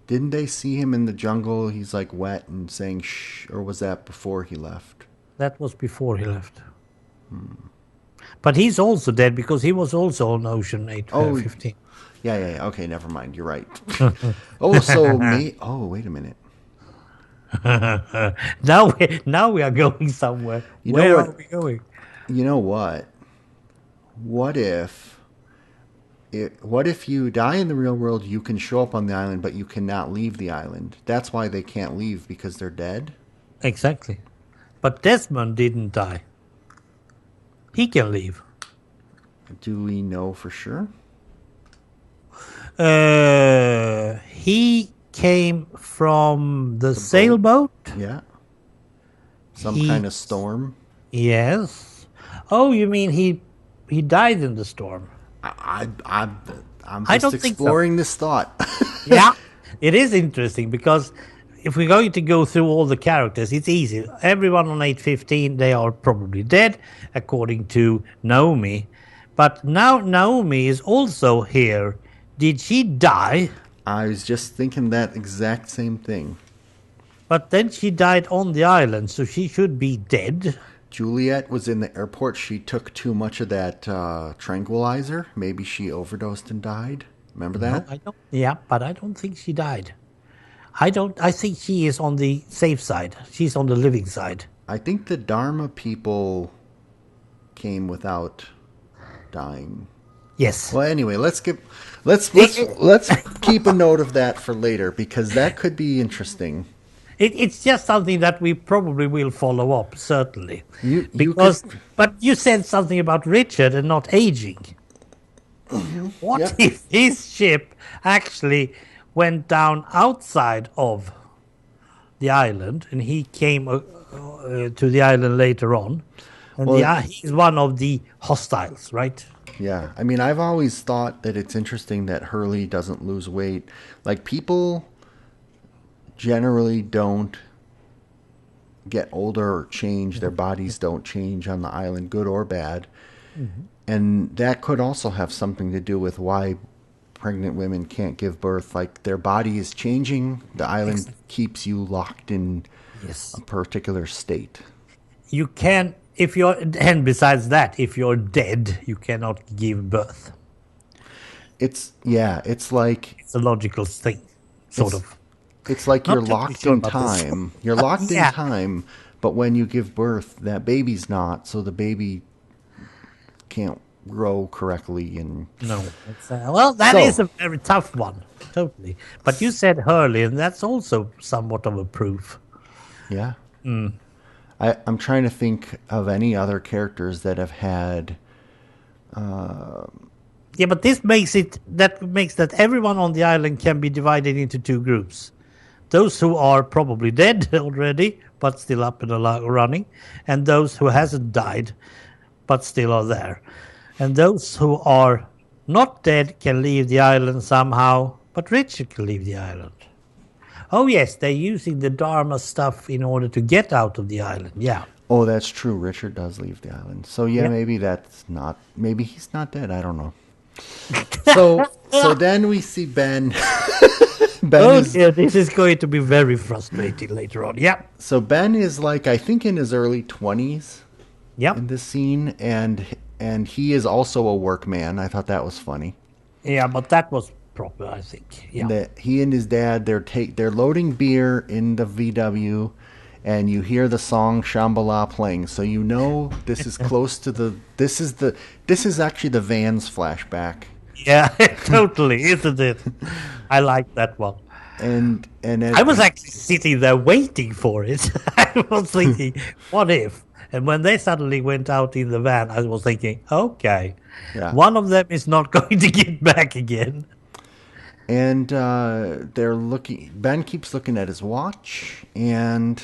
Speaker 2: Didn't they see him in the jungle? He's like wet and saying shh, or was that before he left?
Speaker 3: That was before he left. But he's also dead because he was also on Ocean 815.
Speaker 2: Yeah. Okay, never mind. You're right. Wait a minute.
Speaker 3: Now we are going somewhere. Where are we going?
Speaker 2: You know what? What if you die in the real world, you can show up on the island, but you cannot leave the island? That's why they can't leave, because they're dead?
Speaker 3: Exactly. But Desmond didn't die. He can leave.
Speaker 2: Do we know for sure?
Speaker 3: He came from the
Speaker 2: Boat?
Speaker 3: sailboat.
Speaker 2: Yeah. Some
Speaker 3: He
Speaker 2: kind of storm.
Speaker 3: Yes. Oh, you mean he died in the storm?
Speaker 2: I'm
Speaker 3: I
Speaker 2: just
Speaker 3: don't think so.
Speaker 2: exploring this thought.
Speaker 3: Yeah, it is interesting because if we're going to go through all the characters, it's easy. Everyone on 815, they are probably dead, according to Naomi. But now Naomi is also here. Did she die?
Speaker 2: I was just thinking that exact same thing.
Speaker 3: But then she died on the island, so she should be dead.
Speaker 2: Juliet was in the airport. She took too much of that tranquilizer. Maybe she overdosed and died. Remember
Speaker 3: No,
Speaker 2: that?
Speaker 3: I don't. Yeah, but I don't think she died. I don't. I think she is on the safe side. She's on the living side.
Speaker 2: I think the Dharma people came without dying.
Speaker 3: Yes.
Speaker 2: Well, anyway, let's keep a note of that for later because that could be interesting.
Speaker 3: It's just something that we probably will follow up, certainly.
Speaker 2: You could,
Speaker 3: But you said something about Richard and not aging. What
Speaker 2: Yep.
Speaker 3: if his ship actually went down outside of the island and he came to the island later on? And he's one of the hostiles, right?
Speaker 2: Yeah, I mean, I've always thought that it's interesting that Hurley doesn't lose weight. Like, people generally don't get older or change. Their bodies don't change on the island, good or bad.
Speaker 3: Mm-hmm.
Speaker 2: And that could also have something to do with why pregnant women can't give birth. Like, their body is changing. The island keeps you locked in
Speaker 3: Yes.
Speaker 2: a particular state.
Speaker 3: You can, if you're, and besides that, if you're dead, you cannot give birth.
Speaker 2: It's like
Speaker 3: It's a logical thing, sort of.
Speaker 2: It's like
Speaker 3: Not
Speaker 2: you're
Speaker 3: totally
Speaker 2: locked
Speaker 3: sure
Speaker 2: in
Speaker 3: about this.
Speaker 2: time. You're locked
Speaker 3: Yeah.
Speaker 2: in time, but when you give birth, that baby's not, so the baby can't grow correctly. And
Speaker 3: No. Well, that
Speaker 2: So-
Speaker 3: is a very tough one, totally. But you said Hurley, and that's also somewhat of a proof.
Speaker 2: yeah, I'm trying to think of any other characters that have had.
Speaker 3: Yeah, but this makes that everyone on the island can be divided into two groups. Those who are probably dead already, but still up and running, and those who hasn't died, but still are there. And those who are not dead can leave the island somehow, but Richard can leave the island. Oh yes, they're using the Dharma stuff in order to get out of the island. Yeah.
Speaker 2: Oh, that's true. Richard does leave the island, so yeah,
Speaker 3: Yep.
Speaker 2: maybe that's not. Maybe he's not dead. I don't know. So then we see Ben. Ben
Speaker 3: Oh
Speaker 2: is,
Speaker 3: yeah, this is going to be very frustrating later on. Yeah.
Speaker 2: so Ben is like, I think, in his early 20s.
Speaker 3: Yep.
Speaker 2: in this scene, and he is also a workman. I thought that was funny.
Speaker 3: Yeah, but that was proper, I think. Yeah.
Speaker 2: That he and his dad they're loading beer in the VW, and you hear the song Shambhala playing, so you know this is close to this is actually the Vans flashback.
Speaker 3: Yeah, totally, isn't it? I like that one.
Speaker 2: And
Speaker 3: I was actually sitting there waiting for it. I was thinking, what if? And when they suddenly went out in the van, I was thinking, okay,
Speaker 2: Yeah.
Speaker 3: one of them is not going to get back again.
Speaker 2: And they're looking. Ben keeps looking at his watch, and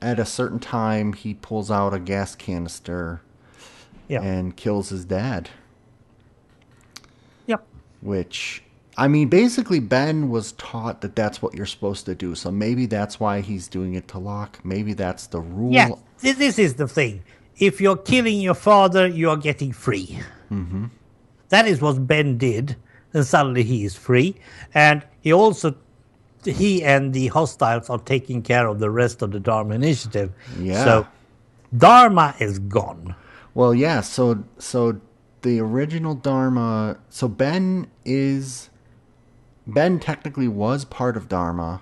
Speaker 2: at a certain time, he pulls out a gas canister
Speaker 3: Yeah.
Speaker 2: and kills his dad.
Speaker 3: Yep.
Speaker 2: Which, I mean, basically, Ben was taught that that's what you're supposed to do. So maybe that's why he's doing it to Locke. Maybe that's the rule.
Speaker 3: Yeah, this is the thing. If you're killing your father, you are getting free.
Speaker 2: Mm-hmm.
Speaker 3: That is what Ben did, and suddenly he is free. And he and the hostiles are taking care of the rest of the Dharma initiative.
Speaker 2: Yeah.
Speaker 3: So Dharma is gone.
Speaker 2: Well, yeah. So the original Dharma. So Ben technically was part of Dharma.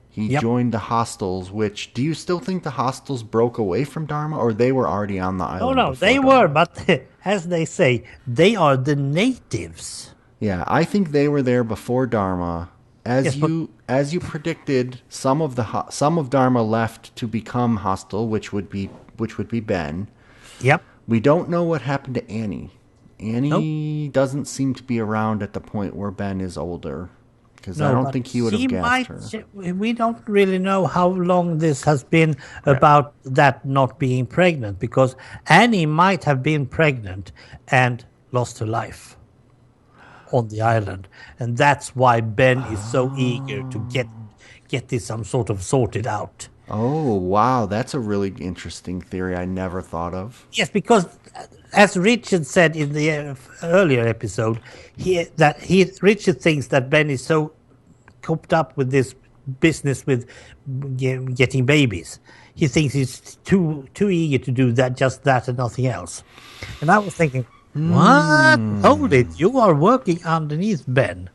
Speaker 2: He
Speaker 3: Yep.
Speaker 2: joined the hostiles. Which, do you still think the hostiles broke away from Dharma, or they were already on the
Speaker 3: Oh
Speaker 2: island?
Speaker 3: no,
Speaker 2: before
Speaker 3: they
Speaker 2: Dharma?
Speaker 3: were, but as they say, they are the natives.
Speaker 2: Yeah, I think they were there before Dharma.
Speaker 3: Yes, but-
Speaker 2: As you predicted, some of Dharma left to become hostile, which would be Ben.
Speaker 3: Yep.
Speaker 2: We don't know what happened to Annie.
Speaker 3: Nope.
Speaker 2: Annie doesn't seem to be around at the point where Ben is older. Because I
Speaker 3: No,
Speaker 2: don't
Speaker 3: but
Speaker 2: think he would
Speaker 3: she
Speaker 2: have gassed
Speaker 3: might.
Speaker 2: her.
Speaker 3: We don't really know how long this has been
Speaker 2: Yeah.
Speaker 3: about that not being pregnant, because Annie might have been pregnant and lost her life on the island, and that's why Ben is so eager to get this some sort of sorted out.
Speaker 2: Oh, wow. That's a really interesting theory I never thought of.
Speaker 3: Yes, because as Richard said in the earlier episode, Richard thinks that Ben is so coped up with this business with getting babies. He thinks he's too eager to do that, just that, and nothing else. And I was thinking, what? Hold it! You are working underneath Ben.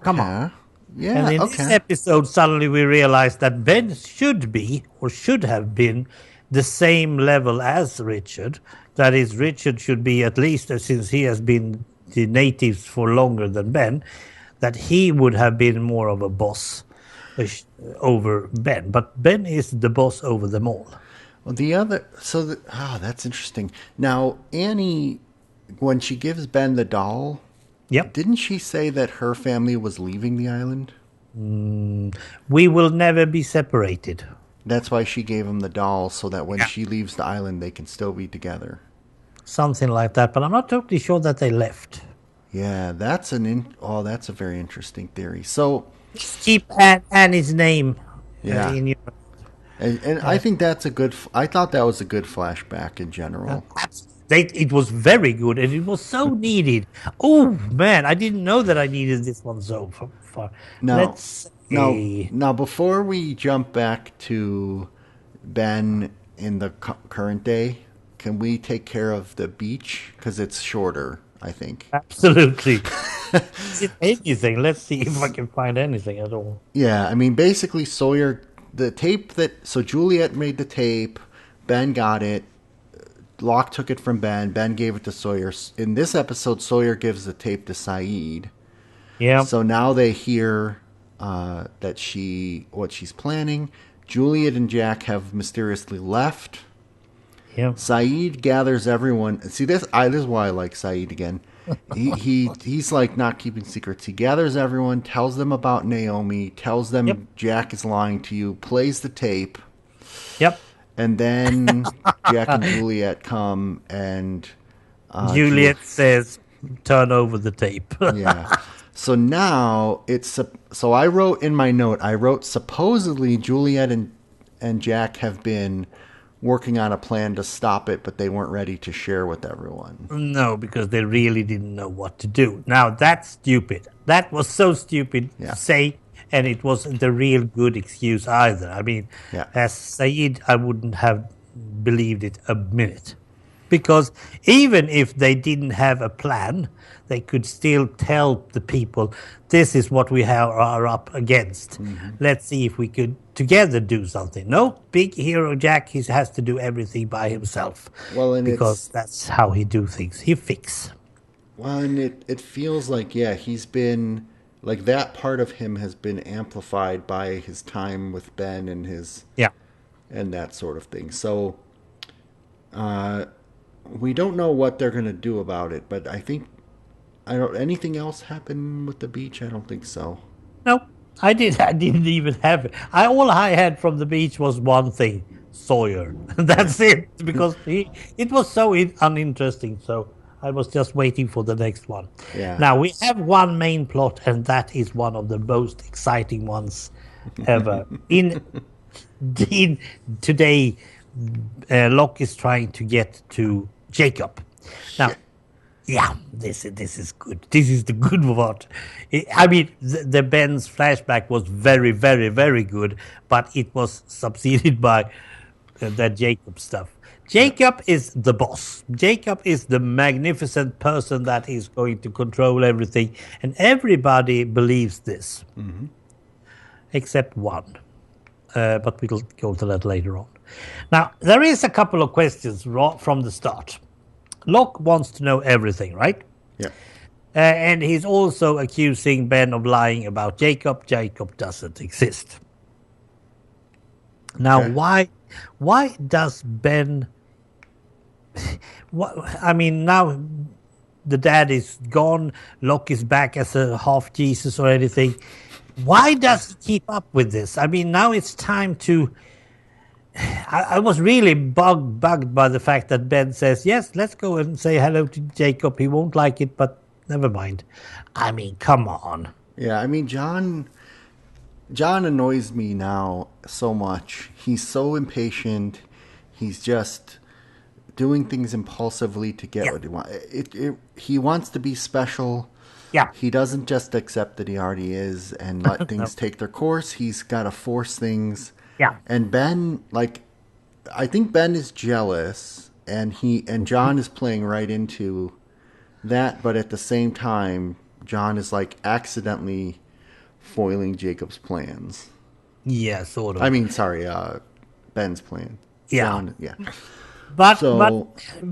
Speaker 3: Come on.
Speaker 2: Okay.
Speaker 3: And
Speaker 2: Yeah,
Speaker 3: in this
Speaker 2: okay.
Speaker 3: episode, suddenly we realize that Ben should be, or should have been, the same level as Richard. That is, Richard should be, at least since he has been the natives for longer than Ben, that he would have been more of a boss over Ben. But Ben is the boss over them all.
Speaker 2: Well, that's interesting. Now, Annie, when she gives Ben the doll,
Speaker 3: Yep.
Speaker 2: didn't she say that her family was leaving the island?
Speaker 3: We will never be separated.
Speaker 2: That's why she gave him the doll, so that when
Speaker 3: Yeah.
Speaker 2: she leaves the island, they can still be together.
Speaker 3: Something like that. But I'm not totally sure that they left.
Speaker 2: Yeah, that's that's a very interesting theory. So,
Speaker 3: Keep Annie's name
Speaker 2: yeah,
Speaker 3: in your.
Speaker 2: and I think that's a good. I thought that was a good flashback in general.
Speaker 3: It was very good, and it was so needed. Oh man, I didn't know that I needed this one so far.
Speaker 2: Now,
Speaker 3: Let's
Speaker 2: now,
Speaker 3: see.
Speaker 2: now, before we jump back to Ben in the current day, can we take care of the beach because it's shorter? I think.
Speaker 3: Absolutely. Is it anything? Let's see if I can find anything at all.
Speaker 2: Yeah, I mean, basically, the tape so Juliet made the tape, Ben got it, Locke took it from Ben, Ben gave it to Sawyer. In this episode, Sawyer gives the tape to Saeed.
Speaker 3: Yeah.
Speaker 2: So now they hear that what she's planning. Juliet and Jack have mysteriously left.
Speaker 3: Yeah.
Speaker 2: Saeed gathers everyone. See this is why I like Saeed again. He's like not keeping secrets. He gathers everyone, tells them about Naomi, tells them
Speaker 3: Yep.
Speaker 2: Jack is lying to you, plays the tape,
Speaker 3: Yep.
Speaker 2: and then Jack and Juliet come and
Speaker 3: Juliet says, "Turn over the tape."
Speaker 2: yeah. So now so I wrote in my note. I wrote supposedly Juliet and Jack have been working on a plan to stop it, but they weren't ready to share with everyone.
Speaker 3: No, because they really didn't know what to do. Now, that's stupid. That was so stupid
Speaker 2: Yeah.
Speaker 3: to say, and it wasn't a real good excuse either. I mean,
Speaker 2: Yeah.
Speaker 3: as Saeed, I wouldn't have believed it a minute. Because even if they didn't have a plan, they could still tell the people, this is what we are up against.
Speaker 2: Mm-hmm.
Speaker 3: Let's see if we could together do something. No, big hero Jack, he has to do everything by himself.
Speaker 2: Well, and
Speaker 3: because that's how he do things. He fix.
Speaker 2: Well, and it feels like, yeah, he's been, like, that part of him has been amplified by his time with Ben and
Speaker 3: Yeah.
Speaker 2: and that sort of thing. So, we don't know what they're going to do about it, but anything else happen with the beach? I don't think so.
Speaker 3: No, I didn't even have it. All I had from the beach was one thing: Sawyer. That's it. Because it was so uninteresting. So I was just waiting for the next one.
Speaker 2: Yeah.
Speaker 3: Now we have one main plot, and that is one of the most exciting ones ever. in today, Locke is trying to get to Jacob. Now. Yeah, this is good. This is the good part. I mean, the Ben's flashback was very, very, very good, but it was succeeded by that Jacob stuff. Jacob is the boss. Jacob is the magnificent person that is going to control everything, and everybody believes this, except one. But we'll go to that later on. Now, there is a couple of questions from the start. Locke wants to know everything, right?
Speaker 2: Yeah.
Speaker 3: And he's also accusing Ben of lying about Jacob. Jacob doesn't exist. Now,
Speaker 2: Okay.
Speaker 3: why does Ben... I mean, now the dad is gone, Locke is back as a half Jesus or anything. Why does he keep up with this? I mean, now it's time to. I was really bugged by the fact that Ben says, yes, let's go and say hello to Jacob. He won't like it, but never mind. I mean, come on.
Speaker 2: Yeah, I mean, John annoys me now so much. He's so impatient. He's just doing things impulsively to get what he wants. He wants to be special.
Speaker 3: Yeah.
Speaker 2: He doesn't just accept that he already is and let things take their course. He's got to force things.
Speaker 3: Yeah.
Speaker 2: And Ben, I think Ben is jealous, and John is playing right into that. But at the same time, John is accidentally foiling Jacob's plans.
Speaker 3: Yeah, sort of.
Speaker 2: I mean, sorry, Ben's plan.
Speaker 3: Yeah.
Speaker 2: John, yeah.
Speaker 3: But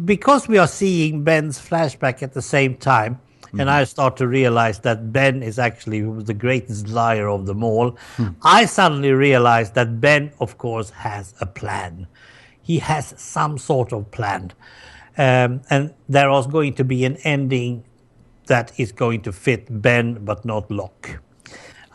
Speaker 3: because we are seeing Ben's flashback at the same time, and I start to realize that Ben is actually the greatest liar of them all, I suddenly realize that Ben, of course, has a plan. He has some sort of plan. And there is going to be an ending that is going to fit Ben, but not Locke.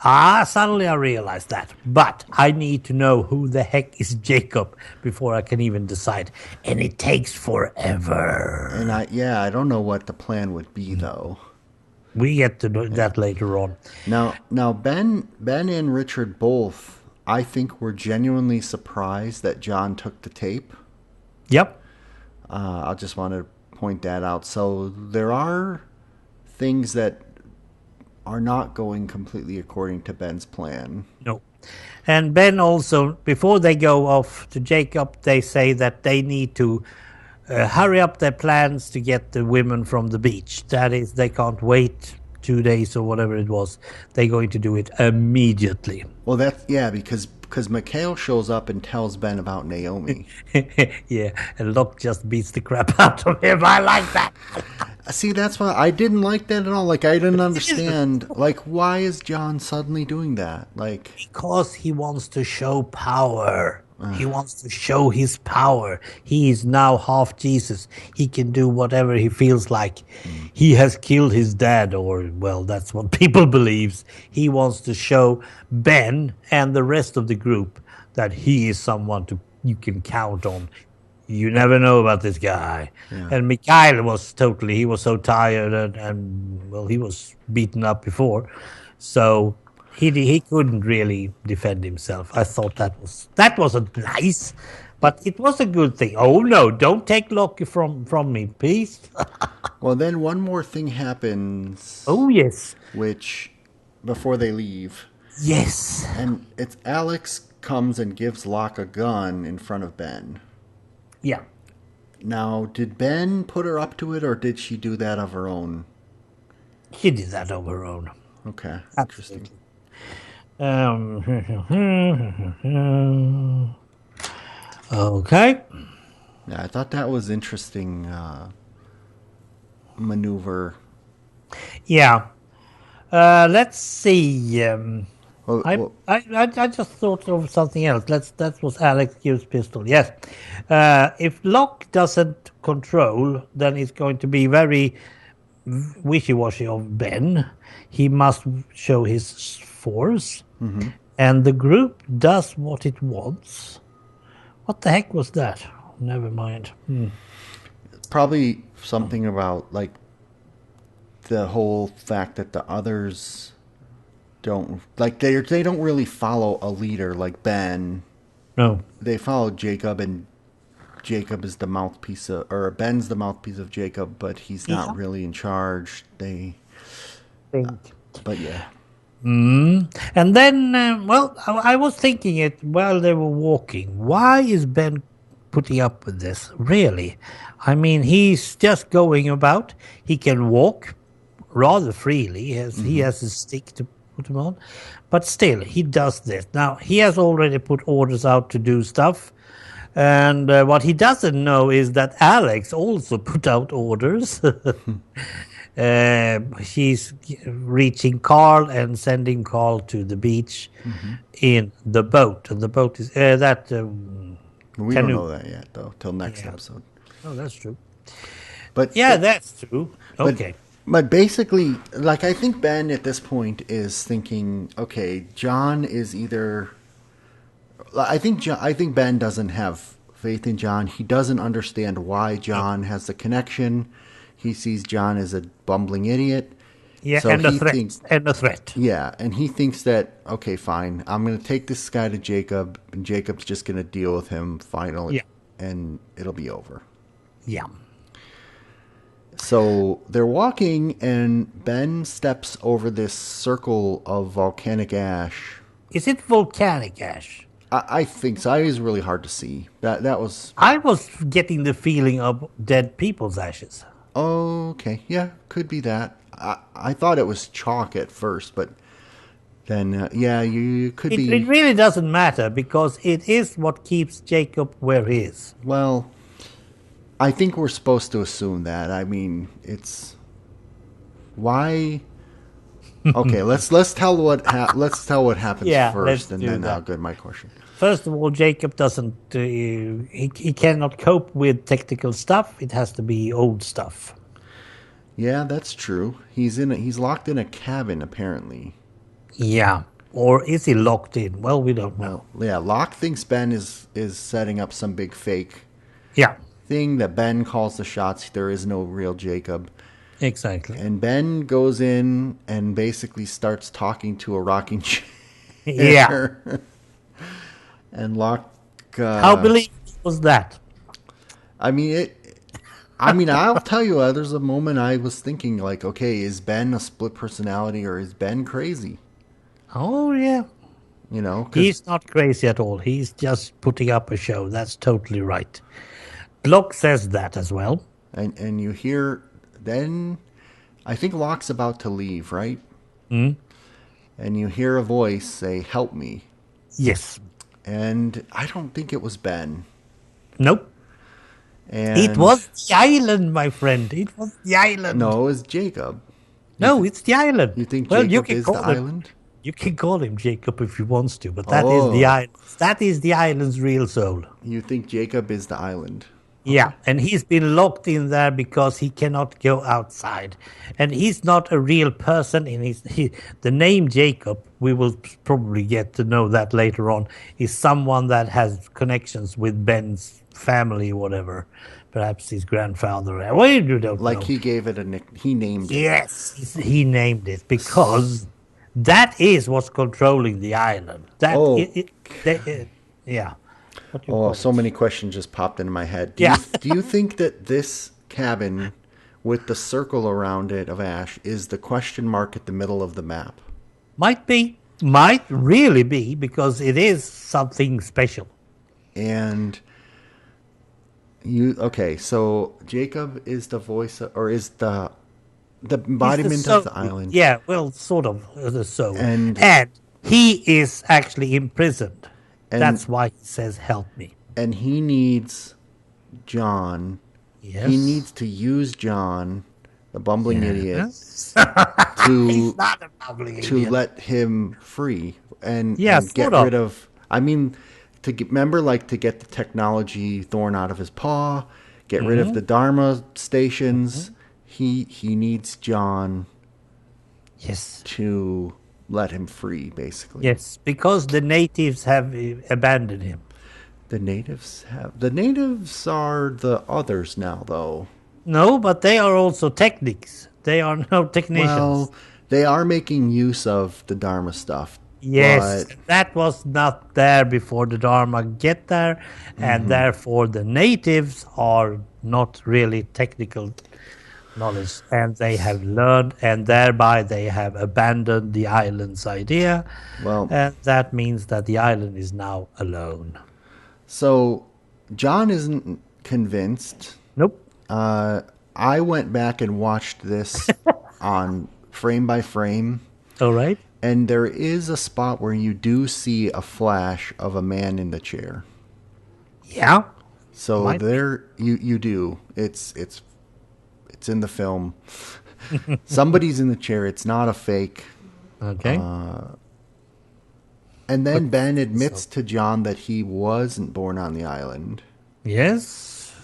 Speaker 3: Suddenly I realized that. But I need to know who the heck is Jacob before I can even decide. And it takes forever.
Speaker 2: And I don't know what the plan would be, though.
Speaker 3: We get to know that later on.
Speaker 2: Now Ben and Richard both, I think, were genuinely surprised that John took the tape.
Speaker 3: Yep.
Speaker 2: I just want to point that out. So there are things that are not going completely according to Ben's plan.
Speaker 3: No. And Ben also, before they go off to Jacob, they say that they need to hurry up their plans to get the women from the beach. That is, they can't wait 2 days or whatever it was. They're going to do it immediately.
Speaker 2: Well, because Mikhail shows up and tells Ben about Naomi.
Speaker 3: Yeah, and Locke just beats the crap out of him. I like that.
Speaker 2: See, that's why I didn't like that at all. I didn't understand. Why is John suddenly doing that?
Speaker 3: Because he wants to show power. He wants to show his power. He is now half Jesus. He can do whatever he feels like. He has killed his dad, or, well, that's what people believe. He wants to show Ben and the rest of the group that he is someone you can count on. You never know about this guy. Yeah. And Mikhail was he was so tired and well, he was beaten up before. So he couldn't really defend himself. I thought that wasn't nice, but it was a good thing. Oh no, don't take Loki from me, please.
Speaker 2: Well, then one more thing happens.
Speaker 3: Oh yes.
Speaker 2: Which, before they leave.
Speaker 3: Yes.
Speaker 2: And it's Alex comes and gives Locke a gun in front of Ben.
Speaker 3: Yeah.
Speaker 2: Now, did Ben put her up to it, or did she do that of her own?
Speaker 3: She did that of her own.
Speaker 2: Okay.
Speaker 3: Absolutely. Okay.
Speaker 2: Yeah, I thought that was interesting maneuver.
Speaker 3: Yeah. Let's see. I just thought of something else. That was Alex Q's pistol. Yes. If Locke doesn't control, then it's going to be very wishy-washy of Ben. He must show his force. Mm-hmm. And the group does what it wants. What the heck was that? Never mind.
Speaker 2: Probably something about the whole fact that the others don't they don't really follow a leader like Ben.
Speaker 3: No.
Speaker 2: They follow Jacob, and Jacob is the mouthpiece or Ben's the mouthpiece of Jacob, but he's not really in charge. But yeah.
Speaker 3: And then, I was thinking it while they were walking. Why is Ben putting up with this? Really? I mean, he's just going about. He can walk rather freely. He has a stick to put him on. But still, he does this. Now, he has already put orders out to do stuff. And what he doesn't know is that Alex also put out orders. She's reaching Carl and sending Carl to the beach in the boat. And the boat is
Speaker 2: we don't know that yet, though, till next episode.
Speaker 3: Oh, that's true. Yeah, that's true.
Speaker 2: but
Speaker 3: Okay.
Speaker 2: but basically, like I think Ben at this point is thinking, okay, John is either. I think Ben doesn't have faith in John. He doesn't understand why
Speaker 3: No.
Speaker 2: John has the connection. He sees John as a bumbling idiot.
Speaker 3: Yeah,
Speaker 2: So
Speaker 3: and a
Speaker 2: he
Speaker 3: threat.
Speaker 2: thinks,
Speaker 3: And a threat.
Speaker 2: yeah, and he thinks that, okay, fine, I'm going to take this guy to Jacob, and Jacob's just going to deal with him finally,
Speaker 3: Yeah.
Speaker 2: and it'll be over.
Speaker 3: Yeah.
Speaker 2: So they're walking, and Ben steps over this circle of volcanic ash.
Speaker 3: Is it volcanic ash?
Speaker 2: I think so. It was really hard to see. That was
Speaker 3: I was getting the feeling of dead people's ashes.
Speaker 2: okay. Yeah, could be that. I thought it was chalk at first, but then yeah, you could be.
Speaker 3: It really doesn't matter because it is what keeps Jacob where he is.
Speaker 2: Well, I think we're supposed to assume that. I mean, it's why. Okay, let's tell what happens
Speaker 3: Yeah,
Speaker 2: first,
Speaker 3: let's
Speaker 2: and
Speaker 3: do
Speaker 2: then I'll
Speaker 3: that.
Speaker 2: go to my question.
Speaker 3: First of all, Jacob doesn't. He cannot cope with technical stuff. It has to be old stuff.
Speaker 2: Yeah, that's true. He's locked in a cabin apparently.
Speaker 3: Yeah. Or is he locked in? Well, we don't know.
Speaker 2: Yeah, Locke thinks Ben is setting up some big fake
Speaker 3: Yeah,
Speaker 2: thing that Ben calls the shots. There is no real Jacob.
Speaker 3: exactly.
Speaker 2: And Ben goes in and basically starts talking to a rocking chair.
Speaker 3: Yeah.
Speaker 2: And Locke.
Speaker 3: How believable was that?
Speaker 2: I mean it. I mean, I'll tell you. There's a moment I was thinking, like, okay, is Ben a split personality or is Ben crazy?
Speaker 3: Oh, yeah.
Speaker 2: You know, 'cause-
Speaker 3: He's not crazy at all. He's just putting up a show. That's totally right. Locke says that as well.
Speaker 2: and you hear then. I think Locke's about to leave, right? And you hear a voice say, "Help me."
Speaker 3: Yes.
Speaker 2: And I don't think it was Ben.
Speaker 3: Nope.
Speaker 2: And
Speaker 3: It was the island, my friend. It was the island.
Speaker 2: no, it was Jacob.
Speaker 3: No, it's the island.
Speaker 2: You think
Speaker 3: well, you
Speaker 2: Jacob
Speaker 3: can
Speaker 2: is
Speaker 3: call
Speaker 2: the
Speaker 3: him,
Speaker 2: island?
Speaker 3: You can call him Jacob if you want to, but that is the
Speaker 2: Oh.
Speaker 3: island. That is the island's real soul.
Speaker 2: You think Jacob is the island?
Speaker 3: Yeah, and he's been locked in there because he cannot go outside, and he's not a real person. And the name Jacob, we will probably get to know that later on, is someone that has connections with Ben's family, whatever, perhaps his grandfather. Well, you don't
Speaker 2: Like
Speaker 3: know.
Speaker 2: he gave it a nick. He named it.
Speaker 3: Yes, he named it because that is what's controlling the island. That
Speaker 2: Oh.
Speaker 3: yeah. What you
Speaker 2: Oh,
Speaker 3: call
Speaker 2: so
Speaker 3: it?
Speaker 2: many questions just popped into my head.
Speaker 3: Yeah.
Speaker 2: Do you think that this cabin with the circle around it of ash is the question mark at the middle of the map?
Speaker 3: Might really be because it is something special.
Speaker 2: And okay, so Jacob is the voice or is the embodiment
Speaker 3: He's
Speaker 2: of
Speaker 3: soul.
Speaker 2: the island.
Speaker 3: Yeah, well, sort of the soul.
Speaker 2: And-
Speaker 3: And he is actually imprisoned.
Speaker 2: And-
Speaker 3: That's why he says, "Help me."
Speaker 2: And he needs John.
Speaker 3: Yes.
Speaker 2: He needs to use John, the bumbling idiot,
Speaker 3: Yes.
Speaker 2: to
Speaker 3: He's not a bubbling
Speaker 2: to
Speaker 3: idiot.
Speaker 2: let him free and,
Speaker 3: Yeah,
Speaker 2: and get
Speaker 3: sort of.
Speaker 2: rid of. I mean, remember, like to get the technology thorn out of his paw, get rid
Speaker 3: Mm-hmm.
Speaker 2: of the Dharma stations. He needs John
Speaker 3: Yes.
Speaker 2: to let him free, basically.
Speaker 3: Yes, because the natives have abandoned him.
Speaker 2: The natives are the others now, though.
Speaker 3: No, but they are also technics. They are no technicians.
Speaker 2: Well, they are making use of the Dharma stuff.
Speaker 3: Yes,
Speaker 2: but-
Speaker 3: that was not there before the Dharma get there, and therefore the natives are not really technical knowledge, and they have learned, and thereby they have abandoned the island's idea,
Speaker 2: Well-
Speaker 3: and that means that the island is now alone.
Speaker 2: So John isn't convinced.
Speaker 3: Nope.
Speaker 2: I went back and watched this on frame by frame,
Speaker 3: All right.
Speaker 2: and there is a spot where you do see a flash of a man in the chair.
Speaker 3: Yeah.
Speaker 2: So
Speaker 3: Might be.
Speaker 2: there you do. It's in the film. Somebody's in the chair. It's not a fake.
Speaker 3: Okay.
Speaker 2: And then Ben admits to John that he wasn't born on the island.
Speaker 3: Yes.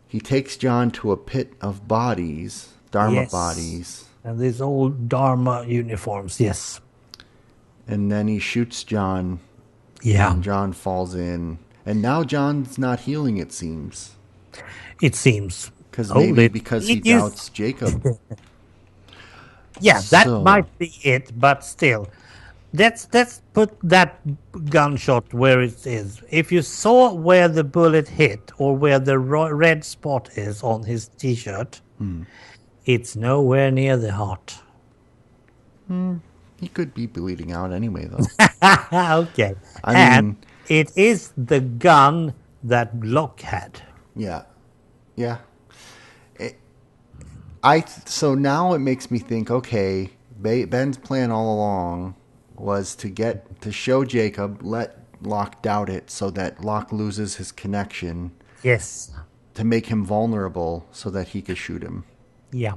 Speaker 2: He takes John to a pit of bodies, Dharma bodies.
Speaker 3: And these old Dharma uniforms, yes.
Speaker 2: And then he shoots John.
Speaker 3: Yeah.
Speaker 2: And John falls in. And now John's not healing, it seems.
Speaker 3: It seems.
Speaker 2: Because maybe because he doubts Jacob.
Speaker 3: Yeah, that might be it, but still. Let's put that gunshot where it is. If you saw where the bullet hit or where the red spot is on his T-shirt, it's nowhere near the heart.
Speaker 2: He could be bleeding out anyway, though.
Speaker 3: Okay. I mean, it is the gun that Locke had.
Speaker 2: Yeah. Yeah. So now it makes me think, okay, Ben's plan all along was to show Jacob, let Locke doubt it so that Locke loses his connection.
Speaker 3: Yes.
Speaker 2: To make him vulnerable so that he could shoot him.
Speaker 3: Yeah.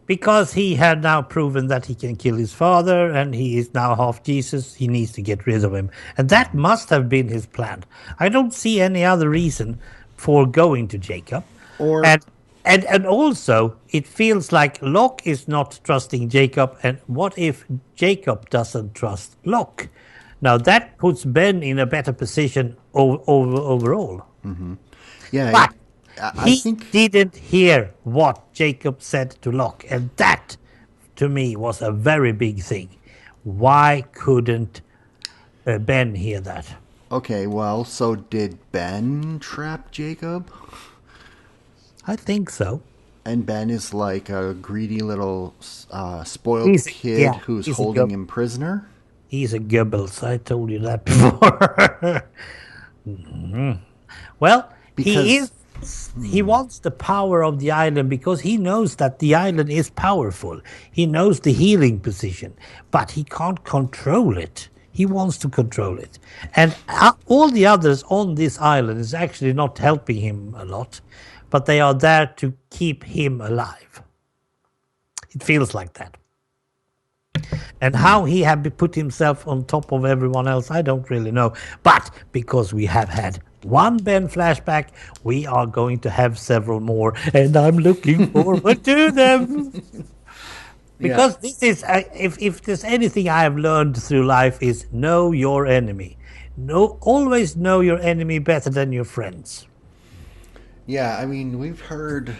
Speaker 3: Because he had now proven that he can kill his father and he is now half Jesus, he needs to get rid of him. And that must have been his plan. I don't see any other reason for going to Jacob. And also, it feels like Locke is not trusting Jacob. And what if Jacob doesn't trust Locke? Now, that puts Ben in a better position overall.
Speaker 2: Mm-hmm. Yeah,
Speaker 3: but I think didn't hear what Jacob said to Locke. And that, to me, was a very big thing. Why couldn't Ben hear that?
Speaker 2: Okay, well, so did Ben trap Jacob?
Speaker 3: I think so.
Speaker 2: And Ben is like a greedy little spoiled kid who's holding him prisoner?
Speaker 3: He's a Goebbels. I told you that before. Mm-hmm. Well, he wants the power of the island because he knows that the island is powerful. He knows the healing position, but he can't control it. He wants to control it. And all the others on this island is actually not helping him a lot. But they are there to keep him alive. It feels like that. And how he had put himself on top of everyone else, I don't really know. But because we have had one Ben flashback, we are going to have several more. And I'm looking forward to them. Because this is, if there's anything I have learned through life is know your enemy. Always know your enemy better than your friends.
Speaker 2: Yeah, I mean, we've heard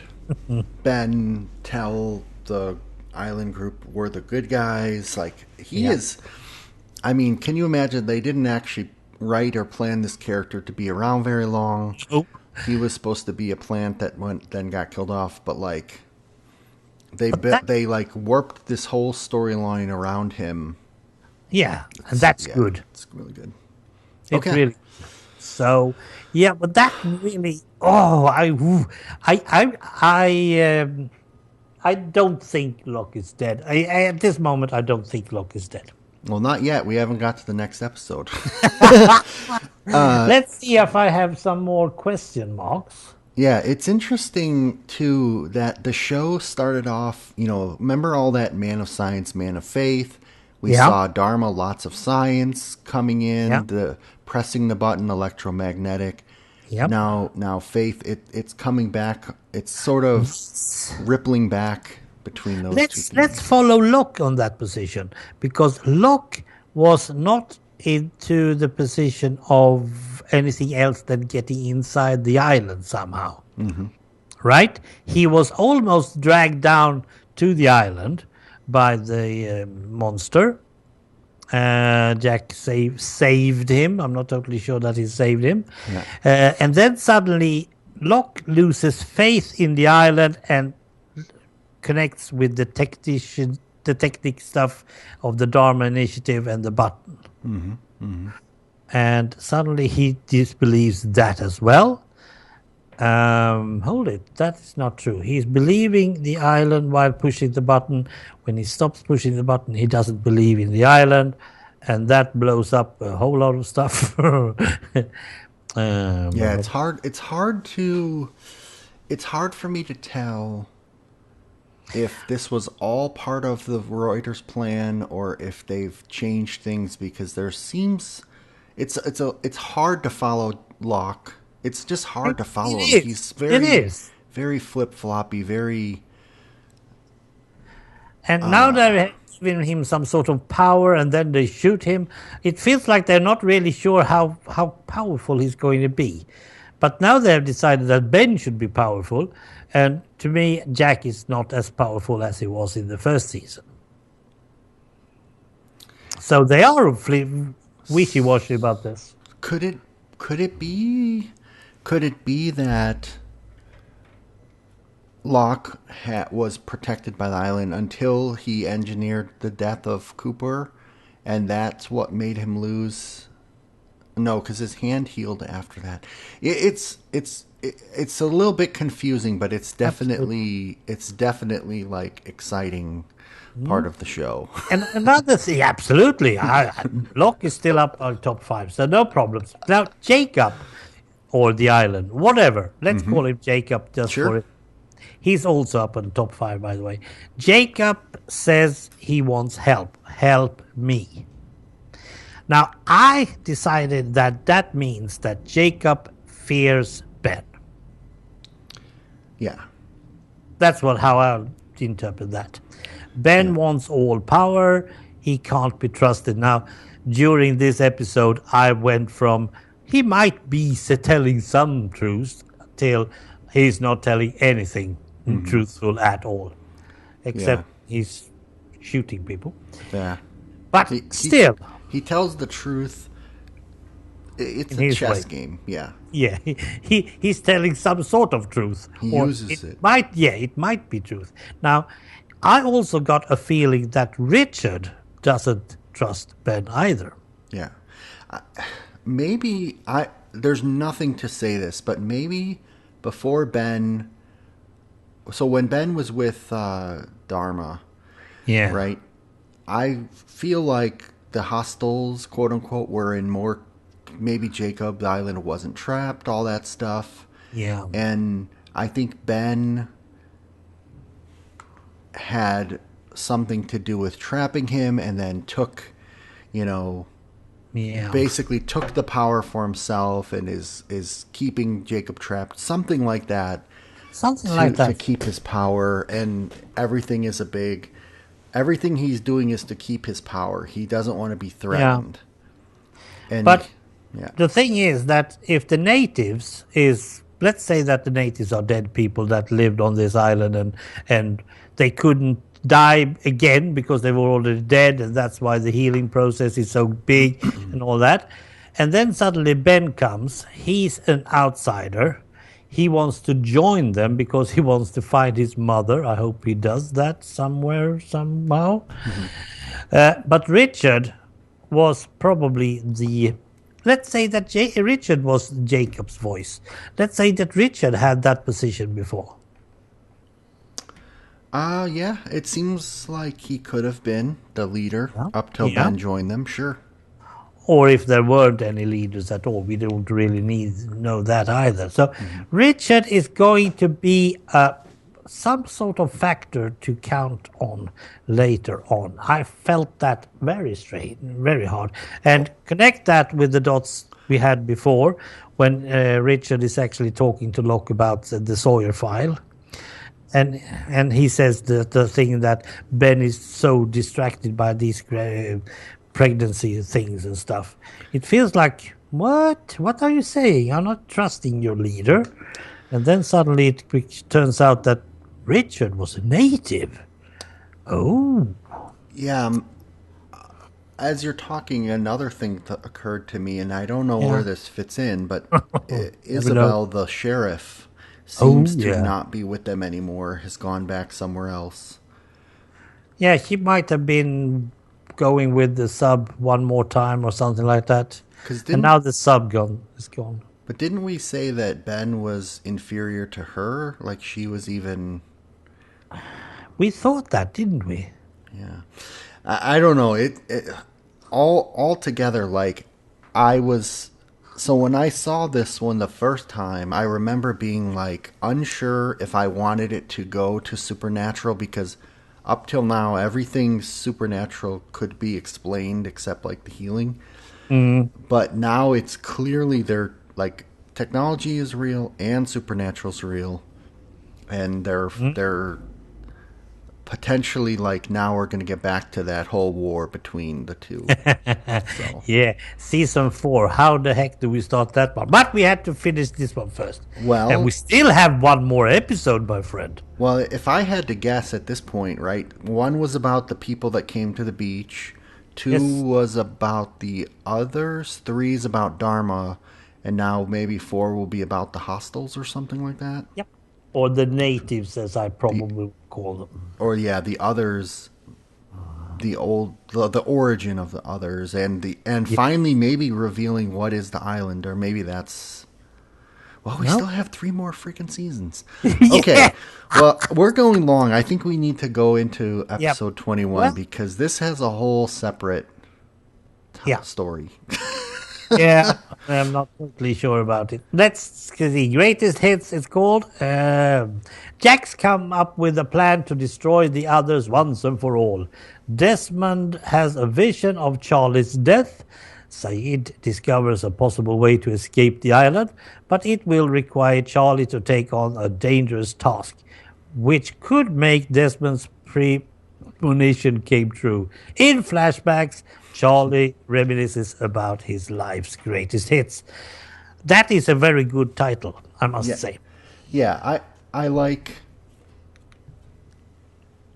Speaker 2: Ben tell the island group we're the good guys. Like, he is... I mean, can you imagine they didn't actually write or plan this character to be around very long?
Speaker 3: Nope.
Speaker 2: He was supposed to be a plant that then got killed off, but, like, they warped this whole storyline around him.
Speaker 3: Yeah, and that's good.
Speaker 2: It's really good.
Speaker 3: It's really... So, yeah, but that really... Oh, I don't think Locke is dead. At this moment, I don't think Locke is dead.
Speaker 2: Well, not yet. We haven't got to the next episode.
Speaker 3: Let's see if I have some more question marks.
Speaker 2: Yeah, it's interesting, too, that the show started off, remember all that man of science, man of faith? We saw Dharma, lots of science coming in, pressing the button, electromagnetic.
Speaker 3: Yep.
Speaker 2: Now faith, it's coming back. It's sort of rippling back between those two things.
Speaker 3: Let's follow Locke on that position, because Locke was not into the position of anything else than getting inside the island somehow.
Speaker 2: Mm-hmm.
Speaker 3: Right? He was almost dragged down to the island by the monster. Jack saved him. I'm not totally sure that he saved him. Yeah. And then suddenly Locke loses faith in the island and connects with the technic stuff of the Dharma Initiative and the button.
Speaker 2: Mm-hmm. Mm-hmm.
Speaker 3: And suddenly he disbelieves that as well. Hold it. That is not true. He's believing the island while pushing the button. When he stops pushing the button, he doesn't believe in the island. And that blows up a whole lot of stuff.
Speaker 2: It's hard. It's hard for me to tell if this was all part of the Reuters plan or if they've changed things, because there seems it's hard to follow Locke it's just hard to follow him.
Speaker 3: It
Speaker 2: He's
Speaker 3: is. It
Speaker 2: very,
Speaker 3: is.
Speaker 2: very flip floppy. Very.
Speaker 3: And now they're giving him some sort of power, and then they shoot him. It feels like they're not really sure how powerful he's going to be. But now they've decided that Ben should be powerful, and to me, Jack is not as powerful as he was in the first season. So they are wishy-washy about this.
Speaker 2: Could it be that Locke was protected by the island until he engineered the death of Cooper, and that's what made him lose? No, because his hand healed after that. It's a little bit confusing, but it's definitely like exciting part of the show.
Speaker 3: And another thing, absolutely, Locke is still up on top 5, so no problems. Now Jacob, or the island, whatever. Let's call him Jacob just for it. He's also up on top 5, by the way. Jacob says he wants help. Help me. Now, I decided that means that Jacob fears Ben.
Speaker 2: Yeah.
Speaker 3: That's how I interpret that. Ben wants all power. He can't be trusted. Now, during this episode, I went from he might be telling some truths till he's not telling anything truthful at all. Except he's shooting people.
Speaker 2: Yeah.
Speaker 3: But still.
Speaker 2: He tells the truth. It's a chess game, yeah.
Speaker 3: Yeah, he's telling some sort of truth.
Speaker 2: He uses it.
Speaker 3: It might be truth. Now, I also got a feeling that Richard doesn't trust Ben either.
Speaker 2: Yeah. There's nothing to say this, but maybe before Ben... So when Ben was with Dharma, right, I feel like the hostiles, quote unquote, were in more, maybe Jacob, the island wasn't trapped, all that stuff.
Speaker 3: Yeah.
Speaker 2: And I think Ben had something to do with trapping him and then took, basically took the power for himself and is keeping Jacob trapped, something like that. To keep his power, and everything he's doing is to keep his power. He doesn't want to be threatened. Yeah.
Speaker 3: But the thing is that if the natives let's say that the natives are dead people that lived on this island and they couldn't die again because they were already dead, and that's why the healing process is so big and all that. And then suddenly Ben comes, he's an outsider. He wants to join them because he wants to find his mother. I hope he does that somewhere, somehow. But Richard was probably let's say that Richard was Jacob's voice. Let's say that Richard had that position before.
Speaker 2: Yeah, it seems like he could have been the leader up till Ben joined them, sure.
Speaker 3: Or if there weren't any leaders at all. We don't really know that either. So Richard is going to be some sort of factor to count on later on. I felt that very straight, very hard. And connect that with the dots we had before when Richard is actually talking to Locke about the Sawyer file. And he says the thing that Ben is so distracted by these pregnancy things and stuff. It feels like, what are you saying? I'm not trusting your leader. And then suddenly it turns out that Richard was a native. Oh.
Speaker 2: Yeah. As you're talking, another thing occurred to me, and I don't know where this fits in, but Isabel, the sheriff, seems to not be with them anymore, has gone back somewhere else.
Speaker 3: Yeah, she might have been going with the sub one more time or something like that. And now the sub is gone.
Speaker 2: But didn't we say that Ben was inferior to her? Like she was even...
Speaker 3: We thought that, didn't we?
Speaker 2: Yeah. I don't know. It all together, like, I was... So when I saw this one the first time, I remember being, like, unsure if I wanted it to go to supernatural because... Up till now, everything supernatural could be explained except like the healing. But now it's clearly they're like technology is real and supernatural's real, and they're potentially like now we're going to get back to that whole war between the two. So
Speaker 3: Yeah, season 4. How the heck do we start that one? But we had to finish this one first. And we still have one more episode, my friend.
Speaker 2: Well, if I had to guess at this point, right? 1 was about the people that came to the beach. 2 was about the others. 3 is about Dharma. And now maybe 4 will be about the hostels or something like that.
Speaker 3: Yep. Or the natives, as I probably would call them.
Speaker 2: Or yeah, the others, the origin of the others, and finally maybe revealing what is the island, or maybe that's. Well, we still have 3 more freaking seasons. Okay, well, we're going long. I think we need to go into episode 21 because this has a whole separate story.
Speaker 3: Yeah, I'm not totally sure about it. Let's see. Greatest hits, it's called. Jack's come up with a plan to destroy the others once and for all. Desmond has a vision of Charlie's death. Saeed discovers a possible way to escape the island, but it will require Charlie to take on a dangerous task, which could make Desmond's premonition came true. In flashbacks, Charlie reminisces about his life's greatest hits. That is a very good title, I must say.
Speaker 2: Yeah, I like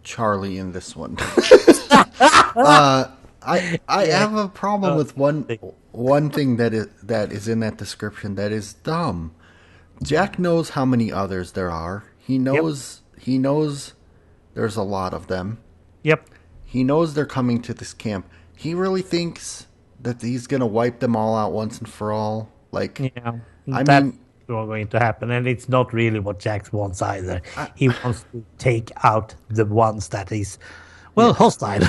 Speaker 2: Charlie in this one. I have a problem with one thing that is in that description that is dumb. Jack knows how many others there are. He knows there's a lot of them.
Speaker 3: Yep.
Speaker 2: He knows they're coming to this camp. He really thinks that he's going to wipe them all out once and for all. Like,
Speaker 3: yeah, that's not going to happen, and it's not really what Jack wants either. He wants to take out the ones that is, hostile.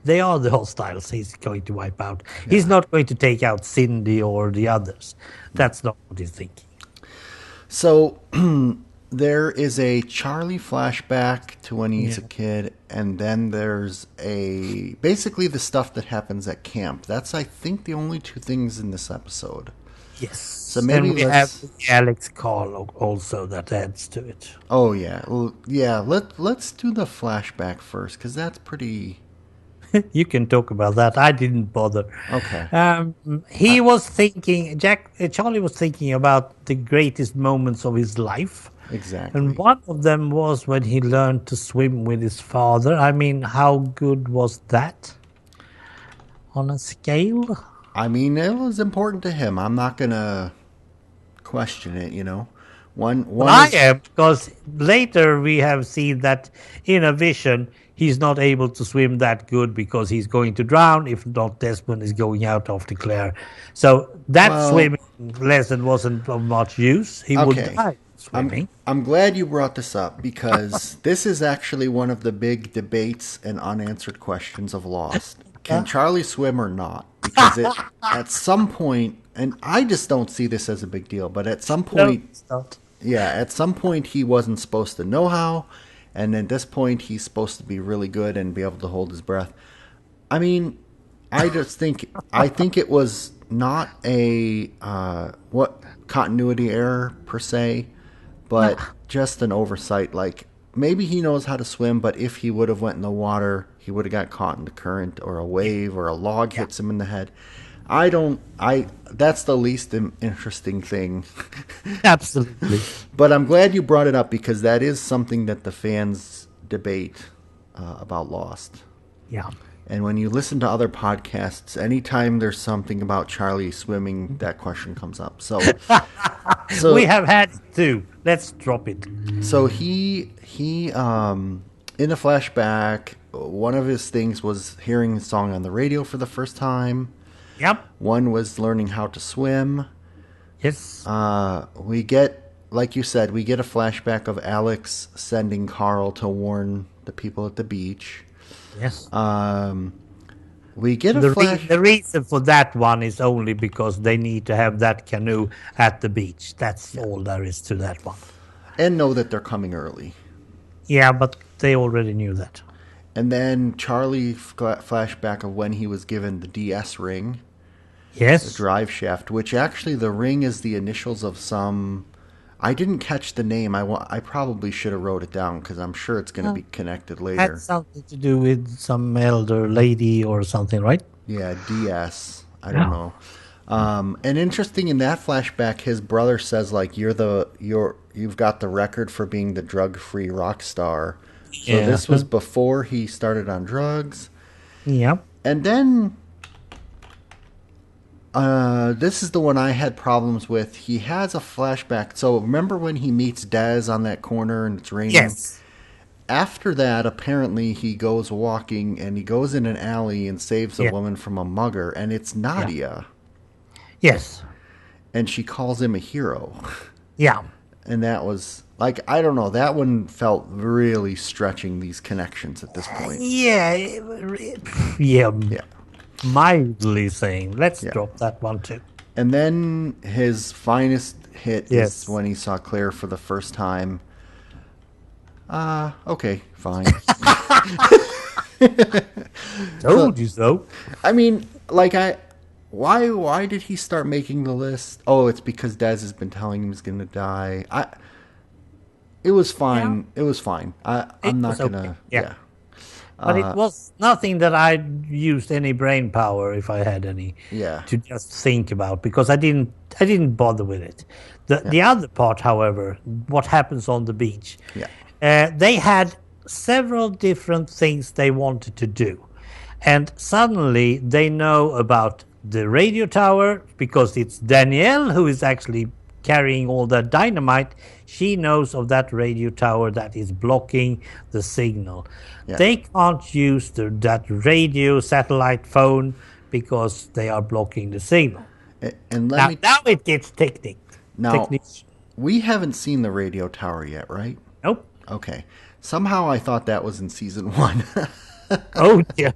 Speaker 3: they are the hostiles he's going to wipe out. Yeah. He's not going to take out Cindy or the others. That's not what he's thinking.
Speaker 2: So there is a Charlie flashback to when he's a kid, and then there's basically the stuff that happens at camp. That's, I think, the only 2 things in this episode.
Speaker 3: Yes.
Speaker 2: So maybe
Speaker 3: we have Alex Carl also that adds to it.
Speaker 2: Oh yeah, Let's do the flashback first because that's pretty.
Speaker 3: You can talk about that. I didn't bother.
Speaker 2: Okay.
Speaker 3: He was thinking. Charlie was thinking about the greatest moments of his life.
Speaker 2: Exactly.
Speaker 3: And one of them was when he learned to swim with his father. I mean, how good was that on a scale?
Speaker 2: I mean, it was important to him. I'm not going to question it,
Speaker 3: I am, because later we have seen that in a vision, he's not able to swim that good because he's going to drown. If not, Desmond is going out after Claire. So that swimming lesson wasn't of much use. He would die swimming.
Speaker 2: I'm glad you brought this up because this is actually one of the big debates and unanswered questions of Lost. Can Charlie swim or not? Because at some point, and I just don't see this as a big deal, but at some point, at some point he wasn't supposed to know how, and at this point he's supposed to be really good and be able to hold his breath. I mean, I think it was not a continuity error per se, but just an oversight. Like maybe he knows how to swim, but if he would have went in the water, he would have got caught in the current or a wave or a log hits him in the head. That's the least interesting thing.
Speaker 3: Absolutely.
Speaker 2: But I'm glad you brought it up because that is something that the fans debate about Lost.
Speaker 3: Yeah.
Speaker 2: And when you listen to other podcasts, anytime there's something about Charlie swimming, that question comes up. So
Speaker 3: we have had it too. Let's drop it.
Speaker 2: So he in the flashback, one of his things was hearing the song on the radio for the first time.
Speaker 3: Yep.
Speaker 2: One was learning how to swim.
Speaker 3: Yes.
Speaker 2: We get, like you said, we get a flashback of Alex sending Carl to warn the people at the beach.
Speaker 3: Yes.
Speaker 2: We get
Speaker 3: the reason for that one is only because they need to have that canoe at the beach. That's all there is to that one.
Speaker 2: And know that they're coming early.
Speaker 3: Yeah, but they already knew that.
Speaker 2: And then Charlie flashback of when he was given the DS ring. the
Speaker 3: Yes.
Speaker 2: drive shaft, which actually the ring is the initials of some. I didn't catch the name. I probably should have wrote it down because I'm sure it's going to
Speaker 3: Uh,
Speaker 2: be connected
Speaker 3: had
Speaker 2: later.
Speaker 3: something to do with some elder lady or something, right?
Speaker 2: Yeah, DS. I don't
Speaker 3: Yeah.
Speaker 2: know. And interesting in that flashback, his brother says like you've got the record for being the drug-free rock star. So
Speaker 3: Yeah.
Speaker 2: this was before he started on drugs.
Speaker 3: Yeah.
Speaker 2: And then this is the one I had problems with. He has a flashback. So remember when he meets Dez on that corner and it's raining?
Speaker 3: Yes.
Speaker 2: After that, apparently he goes walking and he goes in an alley and saves a
Speaker 3: Yeah.
Speaker 2: woman from a mugger, and it's
Speaker 3: Yeah.
Speaker 2: Nadia.
Speaker 3: Yes.
Speaker 2: And she calls him a hero.
Speaker 3: Yeah.
Speaker 2: And that was like, I don't know, that one felt really stretching these connections at this point.
Speaker 3: Yeah. Yeah.
Speaker 2: Yeah.
Speaker 3: Mildly saying. Let's
Speaker 2: Yeah.
Speaker 3: drop that one too.
Speaker 2: And then his finest hit is
Speaker 3: Yes.
Speaker 2: when he saw Claire for the first time. Okay, fine.
Speaker 3: Told you so.
Speaker 2: I mean, like why did he start making the list? Oh, it's because Dez has been telling him he's gonna die. It was fine. It was fine. I'm not
Speaker 3: was okay.
Speaker 2: gonna.
Speaker 3: Yeah.
Speaker 2: Yeah.
Speaker 3: But it was nothing that I used any brain power, if I had any,
Speaker 2: Yeah.
Speaker 3: to just think about, because I didn't bother with it. The other part, however, what happens on the beach, they had several different things they wanted to do, and suddenly they know about the radio tower because it's Danielle who is actually carrying all that dynamite. She knows of that radio tower that is blocking the signal.
Speaker 2: Yeah.
Speaker 3: They can't use that radio satellite phone because they are blocking the signal.
Speaker 2: And
Speaker 3: Now it gets technical.
Speaker 2: now we haven't seen the radio tower yet, right?
Speaker 3: Nope.
Speaker 2: Okay. Somehow I thought that was in season 1.
Speaker 3: Oh, yeah.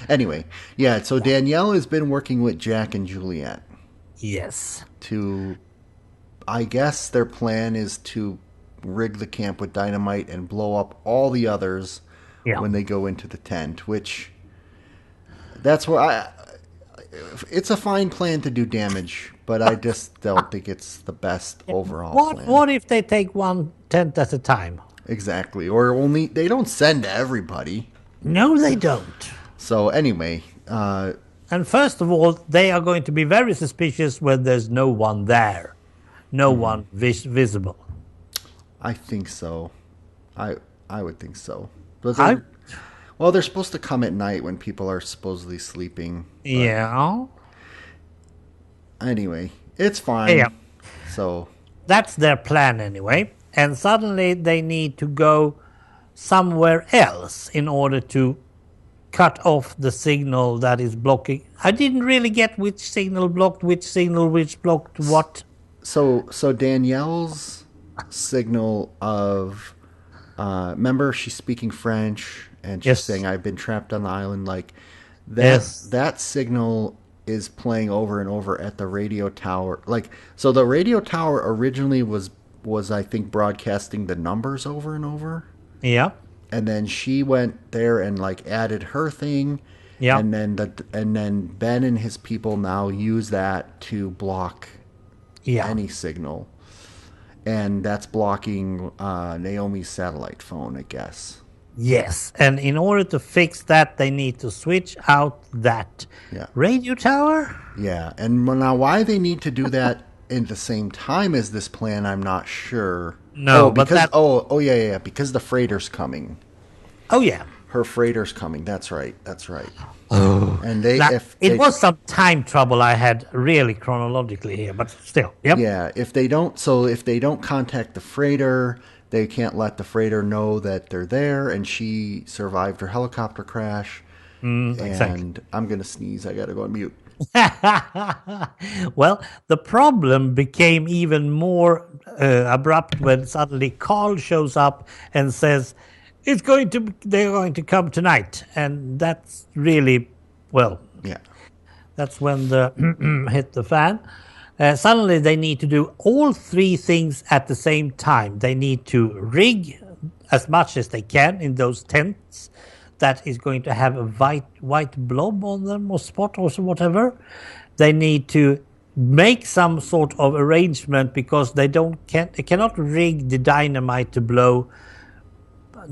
Speaker 2: Anyway, yeah. So Danielle has been working with Jack and Juliet
Speaker 3: Yes.
Speaker 2: to. I guess their plan is to rig the camp with dynamite and blow up all the others when they go into the tent, which that's where it's a fine plan to do damage, but I just don't think it's the best overall plan.
Speaker 3: What if they take one tent at a time?
Speaker 2: Exactly. Or only they don't send everybody.
Speaker 3: No, they don't.
Speaker 2: So anyway,
Speaker 3: and first of all, they are going to be very suspicious when there's no one there. No one visible.
Speaker 2: I think so. I would think so. But they're supposed to come at night when people are supposedly sleeping.
Speaker 3: Yeah.
Speaker 2: Anyway, it's fine.
Speaker 3: Yeah.
Speaker 2: So
Speaker 3: that's their plan anyway. And suddenly they need to go somewhere else in order to cut off the signal that is blocking. I didn't really get which signal blocked which blocked what.
Speaker 2: So Danielle's signal of remember she's speaking French and she's saying I've been trapped on the island, like that signal is playing over and over at the radio tower. Like, so the radio tower originally was I think broadcasting the numbers over and over.
Speaker 3: Yeah.
Speaker 2: And then she went there and like added her thing.
Speaker 3: Yeah.
Speaker 2: And then Ben and his people now use that to block any signal. And that's blocking Naomi's satellite phone, I guess.
Speaker 3: Yes, and in order to fix that, they need to switch out that radio tower.
Speaker 2: Yeah, and now why they need to do that at the same time as this plan, I'm not sure.
Speaker 3: No,
Speaker 2: because because the freighter's coming.
Speaker 3: Oh yeah,
Speaker 2: her freighter's coming. That's right. Oh, and
Speaker 3: it was some time trouble I had really chronologically here, but still,
Speaker 2: yeah. If they don't contact the freighter, they can't let the freighter know that they're there, and she survived her helicopter crash.
Speaker 3: Exactly.
Speaker 2: And I'm gonna sneeze. I gotta go on mute.
Speaker 3: Well, the problem became even more abrupt when suddenly Carl shows up and says, they're going to come tonight. And that's really, that's when the hit the fan. Suddenly they need to do all three things at the same time. They need to rig as much as they can in those tents that is going to have a white blob on them or spot or whatever. they need to make some sort of arrangement because they cannot rig the dynamite to blow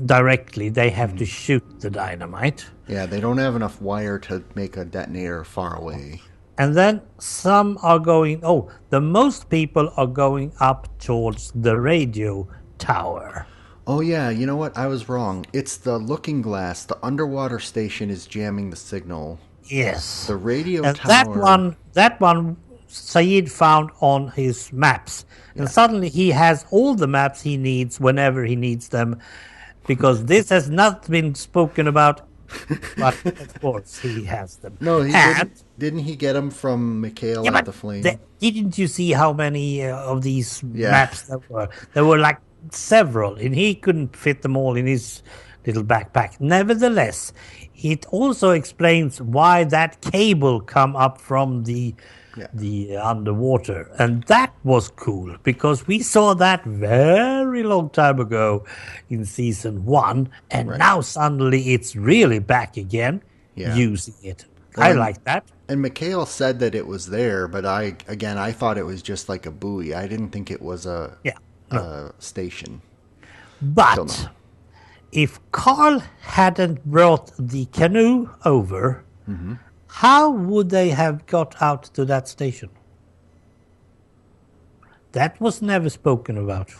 Speaker 3: directly. They have to shoot the dynamite.
Speaker 2: Yeah, they don't have enough wire to make a detonator far away.
Speaker 3: And then some are going, the most people are going up towards the radio tower.
Speaker 2: Oh yeah, you know what? I was wrong. It's the Looking Glass. The underwater station is jamming the signal.
Speaker 3: Yes.
Speaker 2: The radio
Speaker 3: and
Speaker 2: tower.
Speaker 3: That one Saeed found on his maps. And suddenly he has all the maps he needs whenever he needs them. Because this has not been spoken about. But of course he has them.
Speaker 2: No, didn't he get them from Mikhail at the Flame?
Speaker 3: Didn't you see how many of these maps there were? There were like several, and he couldn't fit them all in his little backpack. Nevertheless, it also explains why that cable come up from the underwater, and that was cool because we saw that very long time ago in season 1, and now suddenly it's really back again using it. I like that.
Speaker 2: And Mikhail said that it was there, but I thought it was just like a buoy. I didn't think it was a station.
Speaker 3: But if Carl hadn't brought the canoe over, how would they have got out to that station? That was never spoken about.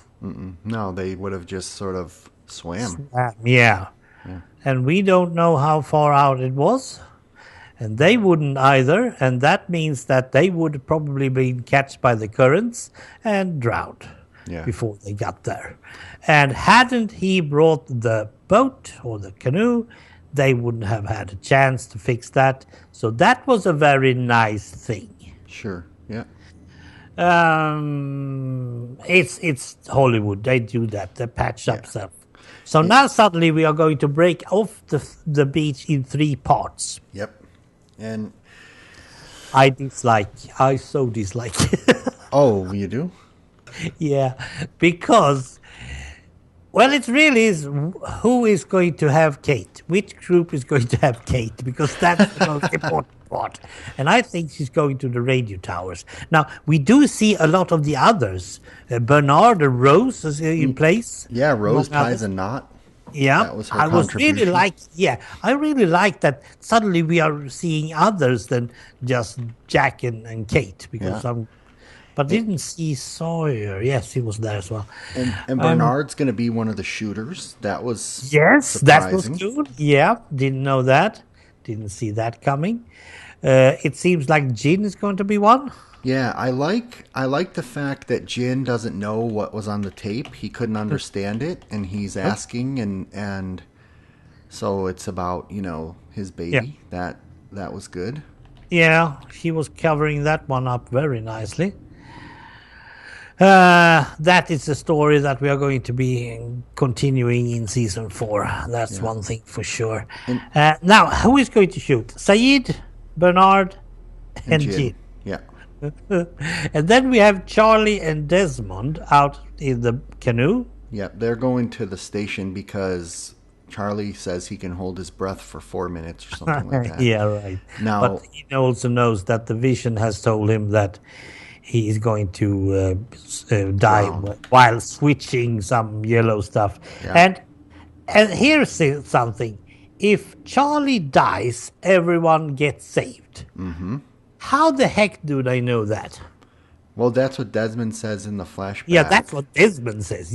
Speaker 2: No, they would have just sort of swam.
Speaker 3: And we don't know how far out it was. And they wouldn't either. And that means that they would probably be catched by the currents and drowned before they got there. And hadn't he brought the boat or the canoe, they wouldn't have had a chance to fix that. So that was a very nice thing.
Speaker 2: Sure, yeah.
Speaker 3: It's Hollywood. They do that. They patch up stuff. So now suddenly we are going to break off the beach in 3 parts.
Speaker 2: Yep. And
Speaker 3: I so dislike.
Speaker 2: Oh, you do?
Speaker 3: Yeah, because, well, it really is who is going to have Kate? Which group is going to have Kate? Because that's the most important part. And I think she's going to the radio towers. Now, we do see a lot of the others. Bernard and Rose is in place.
Speaker 2: Yeah, Rose ties a knot.
Speaker 3: Yeah,
Speaker 2: that was her contribution.
Speaker 3: I really like that suddenly we are seeing others than just Jack and Kate, because but didn't see Sawyer. Yes, he was there as well.
Speaker 2: And Bernard's going to be one of the shooters. That was surprising.
Speaker 3: That was good. Yeah, didn't know that. Didn't see that coming. It seems like Jin is going to be one.
Speaker 2: Yeah, I like the fact that Jin doesn't know what was on the tape. He couldn't understand it, and he's asking, and so it's about his baby.
Speaker 3: Yeah.
Speaker 2: That was good.
Speaker 3: Yeah, he was covering that one up very nicely. That is a story that we are going to be continuing in season 4. That's one thing for sure. Now, who is going to shoot? Saeed, Bernard, and Jin.
Speaker 2: Yeah.
Speaker 3: And then we have Charlie and Desmond out in the canoe.
Speaker 2: Yeah, they're going to the station because Charlie says he can hold his breath for 4 minutes or something like that.
Speaker 3: Yeah, right.
Speaker 2: Now,
Speaker 3: but he also knows that the vision has told him that he is going to die while switching some yellow stuff. Yeah. And here's something. If Charlie dies, everyone gets saved.
Speaker 2: Mm-hmm.
Speaker 3: How the heck do they know that?
Speaker 2: Well, that's what Desmond says in the flashback.
Speaker 3: Yeah, that's what Desmond says.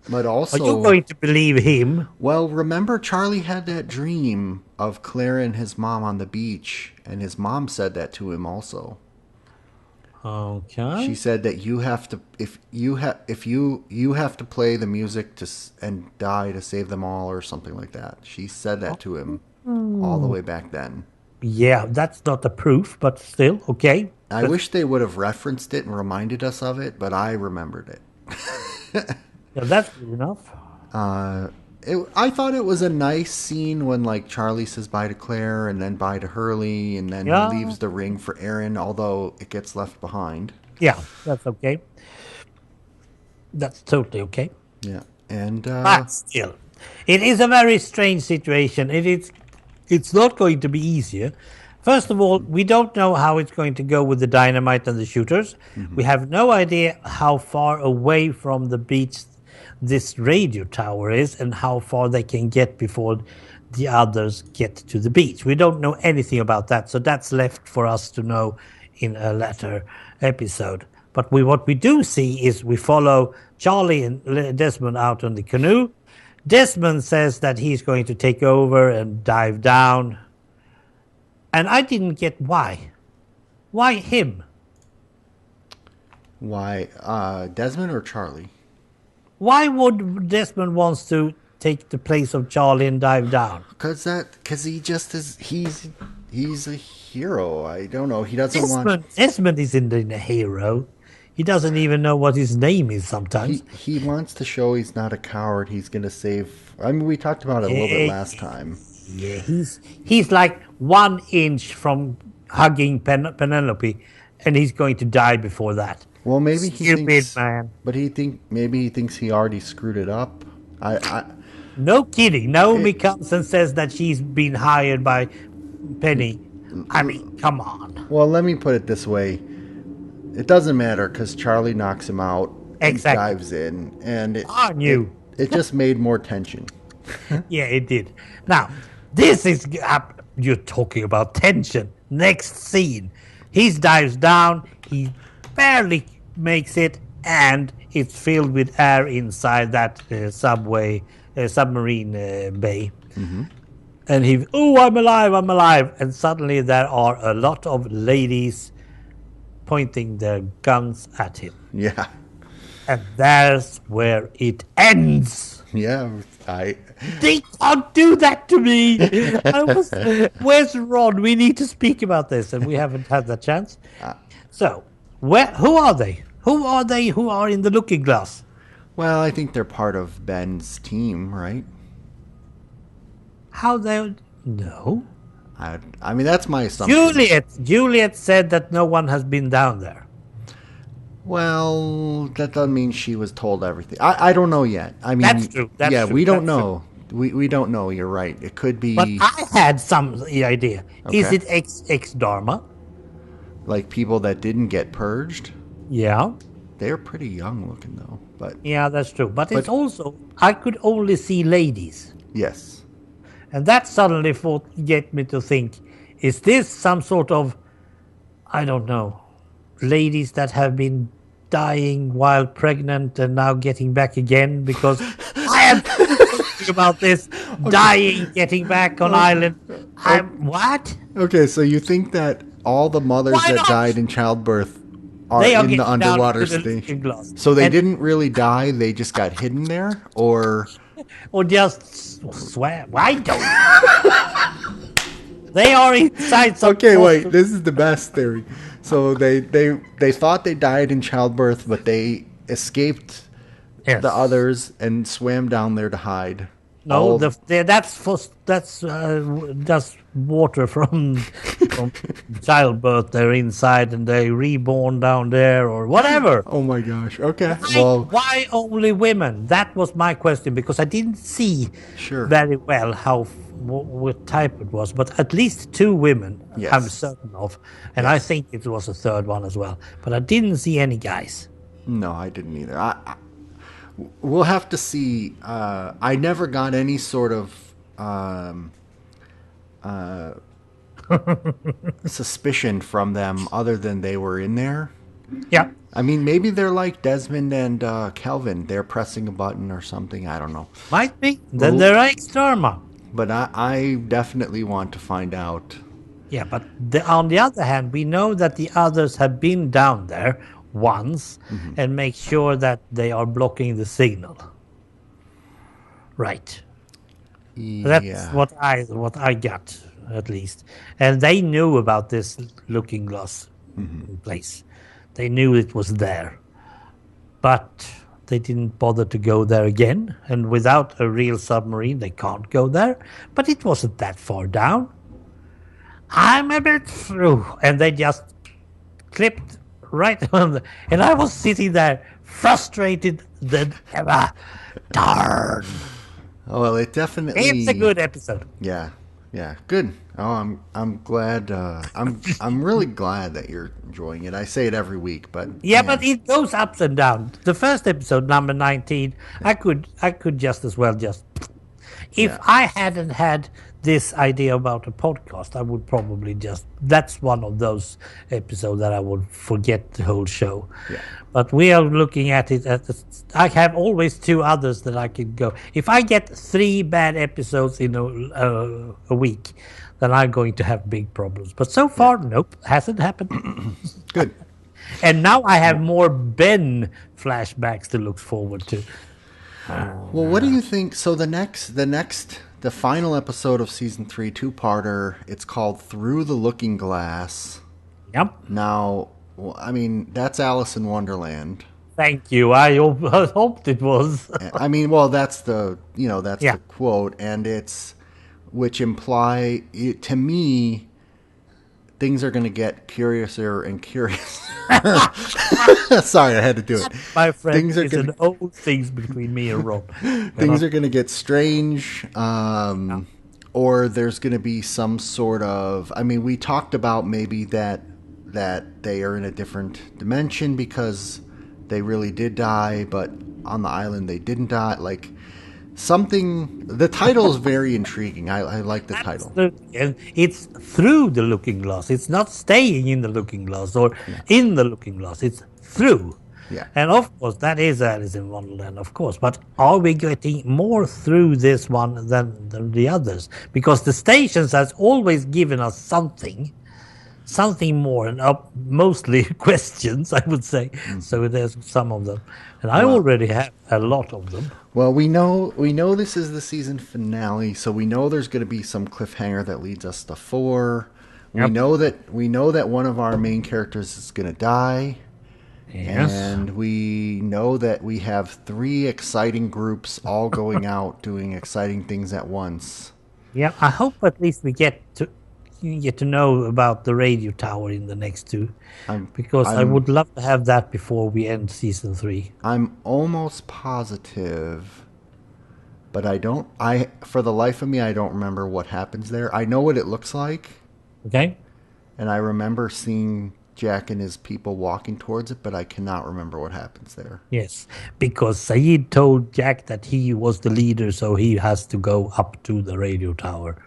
Speaker 2: But also,
Speaker 3: are you going to believe him?
Speaker 2: Well, remember Charlie had that dream of Claire and his mom on the beach, and his mom said that to him also.
Speaker 3: Okay.
Speaker 2: She said that you have to you have to play the music and die to save them all, or something like that. She said that to him all the way back then.
Speaker 3: Yeah, that's not a proof, but still, okay.
Speaker 2: I wish they would have referenced it and reminded us of it, but I remembered it.
Speaker 3: Yeah, that's good enough.
Speaker 2: I thought it was a nice scene when Charlie says bye to Claire and then bye to Hurley, and then he leaves the ring for Aaron, although it gets left behind.
Speaker 3: Yeah, that's okay. That's totally okay.
Speaker 2: Yeah, and
Speaker 3: but still, it is a very strange situation. It's not going to be easier First of all, we don't know how it's going to go with the dynamite and the shooters. We have no idea how far away from the beach this radio tower is and how far they can get before the others get to the beach. We don't know anything about that, so that's left for us to know in a later episode. But what we do see is we follow Charlie and Desmond out on the canoe. Desmond says that he's going to take over and dive down. And I didn't get why. Why him?
Speaker 2: Why, Desmond or Charlie?
Speaker 3: Why would Desmond wants to take the place of Charlie and dive down?
Speaker 2: Because he just is. He's a hero. I don't know. He doesn't want.
Speaker 3: Desmond isn't a hero. He doesn't even know what his name is sometimes.
Speaker 2: He wants to show he's not a coward. He's going to save. I mean, we talked about it a little bit last time.
Speaker 3: Yeah, he's like 1 inch from hugging Penelope, and he's going to die before that.
Speaker 2: Well, maybe he thinks,
Speaker 3: man.
Speaker 2: But maybe he thinks he already screwed it up.
Speaker 3: No kidding. Naomi comes and says that she's been hired by Penny. I mean, come on.
Speaker 2: Well, let me put it this way: it doesn't matter because Charlie knocks him out,
Speaker 3: exactly.
Speaker 2: And dives in, and it just made more tension.
Speaker 3: Yeah, it did. Now, this is you're talking about tension. Next scene, he dives down. He barely makes it, and it's filled with air inside that submarine bay. Mm-hmm. And I'm alive. And suddenly there are a lot of ladies pointing their guns at him.
Speaker 2: Yeah.
Speaker 3: And that's where it ends.
Speaker 2: Yeah,
Speaker 3: They can't do that to me. Where's Ron? We need to speak about this, and we haven't had that chance. So, who are they? Who are in the looking glass?
Speaker 2: Well, I think they're part of Ben's team, right?
Speaker 3: How they? No.
Speaker 2: I mean, that's my assumption.
Speaker 3: Juliet said that no one has been down there.
Speaker 2: Well, that doesn't mean she was told everything. I don't know yet. I mean,
Speaker 3: that's true.
Speaker 2: We don't know. We don't know. You're right. It could be.
Speaker 3: But I had some idea. Okay. Is it ex-Dharma?
Speaker 2: Like people that didn't get purged?
Speaker 3: Yeah.
Speaker 2: They're pretty young looking though. But
Speaker 3: yeah, that's true. But it's also I could only see ladies.
Speaker 2: Yes.
Speaker 3: And that suddenly get me to think: is this some sort of, I don't know, ladies that have been dying while pregnant and now getting back again? Because I am thinking about this, dying, getting back on island. What?
Speaker 2: Okay, so you think that all the mothers that died in childbirth are in the underwater station? So they didn't really die, they just got hidden there? Or
Speaker 3: just swam. I don't know. They are inside some...
Speaker 2: Okay, wait, this is the best theory. So they thought they died in childbirth, but they escaped the others and swam down there to hide.
Speaker 3: No, that's water from childbirth. They're inside and they reborn down there or whatever.
Speaker 2: Oh my gosh! Okay,
Speaker 3: why only women? That was my question because I didn't see very well what type it was, but at least 2 women I'm certain of, and I think it was a third one as well. But I didn't see any guys.
Speaker 2: No, I didn't either. We'll have to see. I never got any sort of suspicion from them other than they were in there.
Speaker 3: Yeah.
Speaker 2: I mean, maybe they're like Desmond and Kelvin. They're pressing a button or something. I don't know.
Speaker 3: Might be. Then they're ex-Dharma.
Speaker 2: But I definitely want to find out.
Speaker 3: Yeah, but on the other hand, we know that the others have been down there once and make sure that they are blocking the signal. Right.
Speaker 2: Yeah.
Speaker 3: That's what I got, at least. And they knew about this looking glass place. They knew it was there. But they didn't bother to go there again. And without a real submarine, they can't go there. But it wasn't that far down. I'm a bit through. And they just clipped right on and I was sitting there frustrated than ever. Darn.
Speaker 2: Oh, well, it definitely...
Speaker 3: It's a good episode.
Speaker 2: Yeah. Yeah, good. Oh, I'm glad. I'm really glad that you're enjoying it. I say it every week, but
Speaker 3: Yeah, but
Speaker 2: man,
Speaker 3: it goes ups and downs. The first episode, number 19, I could just as well just. If
Speaker 2: yeah,
Speaker 3: I hadn't had this idea about a podcast, I would probably just. That's one of those episodes that I would forget the whole show.
Speaker 2: yeah,
Speaker 3: But we are looking at it I have always two others that I can go. If I get 3 bad episodes in a week, then I'm going to have big problems. But so
Speaker 2: yeah.
Speaker 3: far, nope, hasn't happened.
Speaker 2: Good.
Speaker 3: And now I have more Ben flashbacks to look forward to.
Speaker 2: Well, what do you think? So the final episode of season 3, two-parter. It's called "Through the Looking Glass."
Speaker 3: Yep.
Speaker 2: Now, well, I mean, that's Alice in Wonderland.
Speaker 3: Thank you. I hoped it was.
Speaker 2: I mean, well, that's the
Speaker 3: Yeah.
Speaker 2: quote, and it's which imply to me things are going to get curiouser and curiouser. Sorry, I had to do it.
Speaker 3: My friend,
Speaker 2: Things are
Speaker 3: it's
Speaker 2: gonna
Speaker 3: an old things between me and Rob.
Speaker 2: things are going to get strange, or there's going to be some sort of. I mean, we talked about maybe that they are in a different dimension because they really did die, but on the island they didn't die. Like something. The title is very intriguing. I like the title.
Speaker 3: And it's through the looking glass. It's not staying in the looking glass or in the looking glass. It's through.
Speaker 2: Yeah.
Speaker 3: And of course, that is Alice in Wonderland, of course. But are we getting more through this one than the others? Because the stations has always given us something more, and mostly questions, I would say. So there's some of them, and I already have a lot of them.
Speaker 2: Well, we know this is the season finale, so we know there's going to be some cliffhanger that leads us to 4.
Speaker 3: Yep.
Speaker 2: We know that one of our main characters is going to die.
Speaker 3: Yes.
Speaker 2: And we know that we have 3 exciting groups all going out doing exciting things at once.
Speaker 3: Yeah, I hope at least we get to know about the radio tower in the next 2, because I would love to have that before we end season 3.
Speaker 2: I'm almost positive, but for the life of me, I don't remember what happens there. I know what it looks like,
Speaker 3: Okay?
Speaker 2: and I remember seeing Jack and his people walking towards it, but I cannot remember what happens there.
Speaker 3: Yes, because Saeed told Jack that he was the leader, so he has to go up to the radio tower.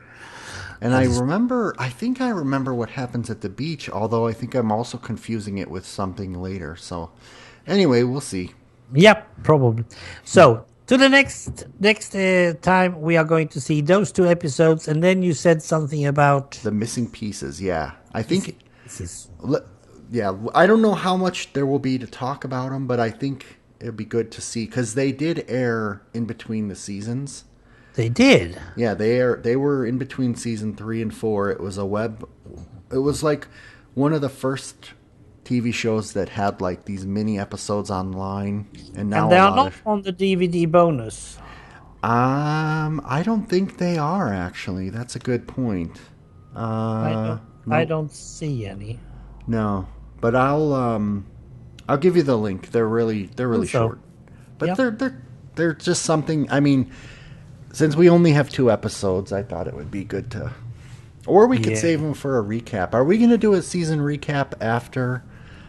Speaker 2: And I think I remember what happens at the beach, although I think I'm also confusing it with something later. So anyway, we'll see.
Speaker 3: Yep, probably. So, to the next time we are going to see those 2 episodes, and then you said something about
Speaker 2: The missing pieces, yeah. I think...
Speaker 3: This is...
Speaker 2: Yeah, I don't know how much there will be to talk about them, but I think it'd be good to see, because they did air in between the seasons.
Speaker 3: They did?
Speaker 2: Yeah, they were in between season 3 and 4. It was it was like one of the first TV shows that had like these mini episodes online, and now
Speaker 3: And they are not on the DVD bonus.
Speaker 2: I don't think they are actually. That's a good point.
Speaker 3: I don't see any.
Speaker 2: No, but I'll give you the link. They're really short, but
Speaker 3: Yep.
Speaker 2: they're just something. I mean, since we only have 2 episodes, I thought it would be good to, or we could save them for a recap. Are we going to do a season recap after?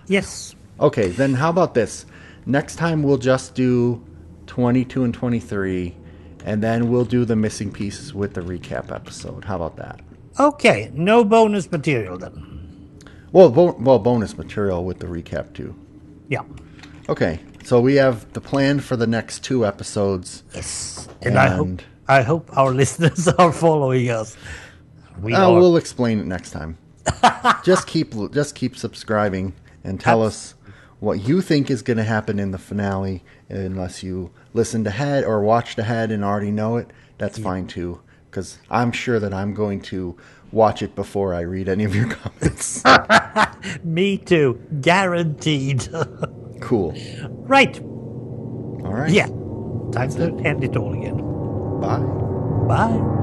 Speaker 3: Yes.
Speaker 2: Okay, then how about this? Next time we'll just do 22 and 23, and then we'll do the missing pieces with the recap episode. How about that?
Speaker 3: Okay, no bonus material then.
Speaker 2: Well, bonus material with the recap too.
Speaker 3: Yeah.
Speaker 2: Okay, so we have the plan for the next 2 episodes.
Speaker 3: Yes. And I hope our listeners are following us.
Speaker 2: We'll explain it next time. just keep subscribing and tell us what you think is going to happen in the finale. Unless you listened ahead or watched ahead and already know it, that's fine too. Because I'm sure that I'm going to watch it before I read any of your comments.
Speaker 3: Me too. Guaranteed.
Speaker 2: Cool.
Speaker 3: Right.
Speaker 2: All right.
Speaker 3: Yeah. Time to end it all again.
Speaker 2: Bye.
Speaker 3: Bye.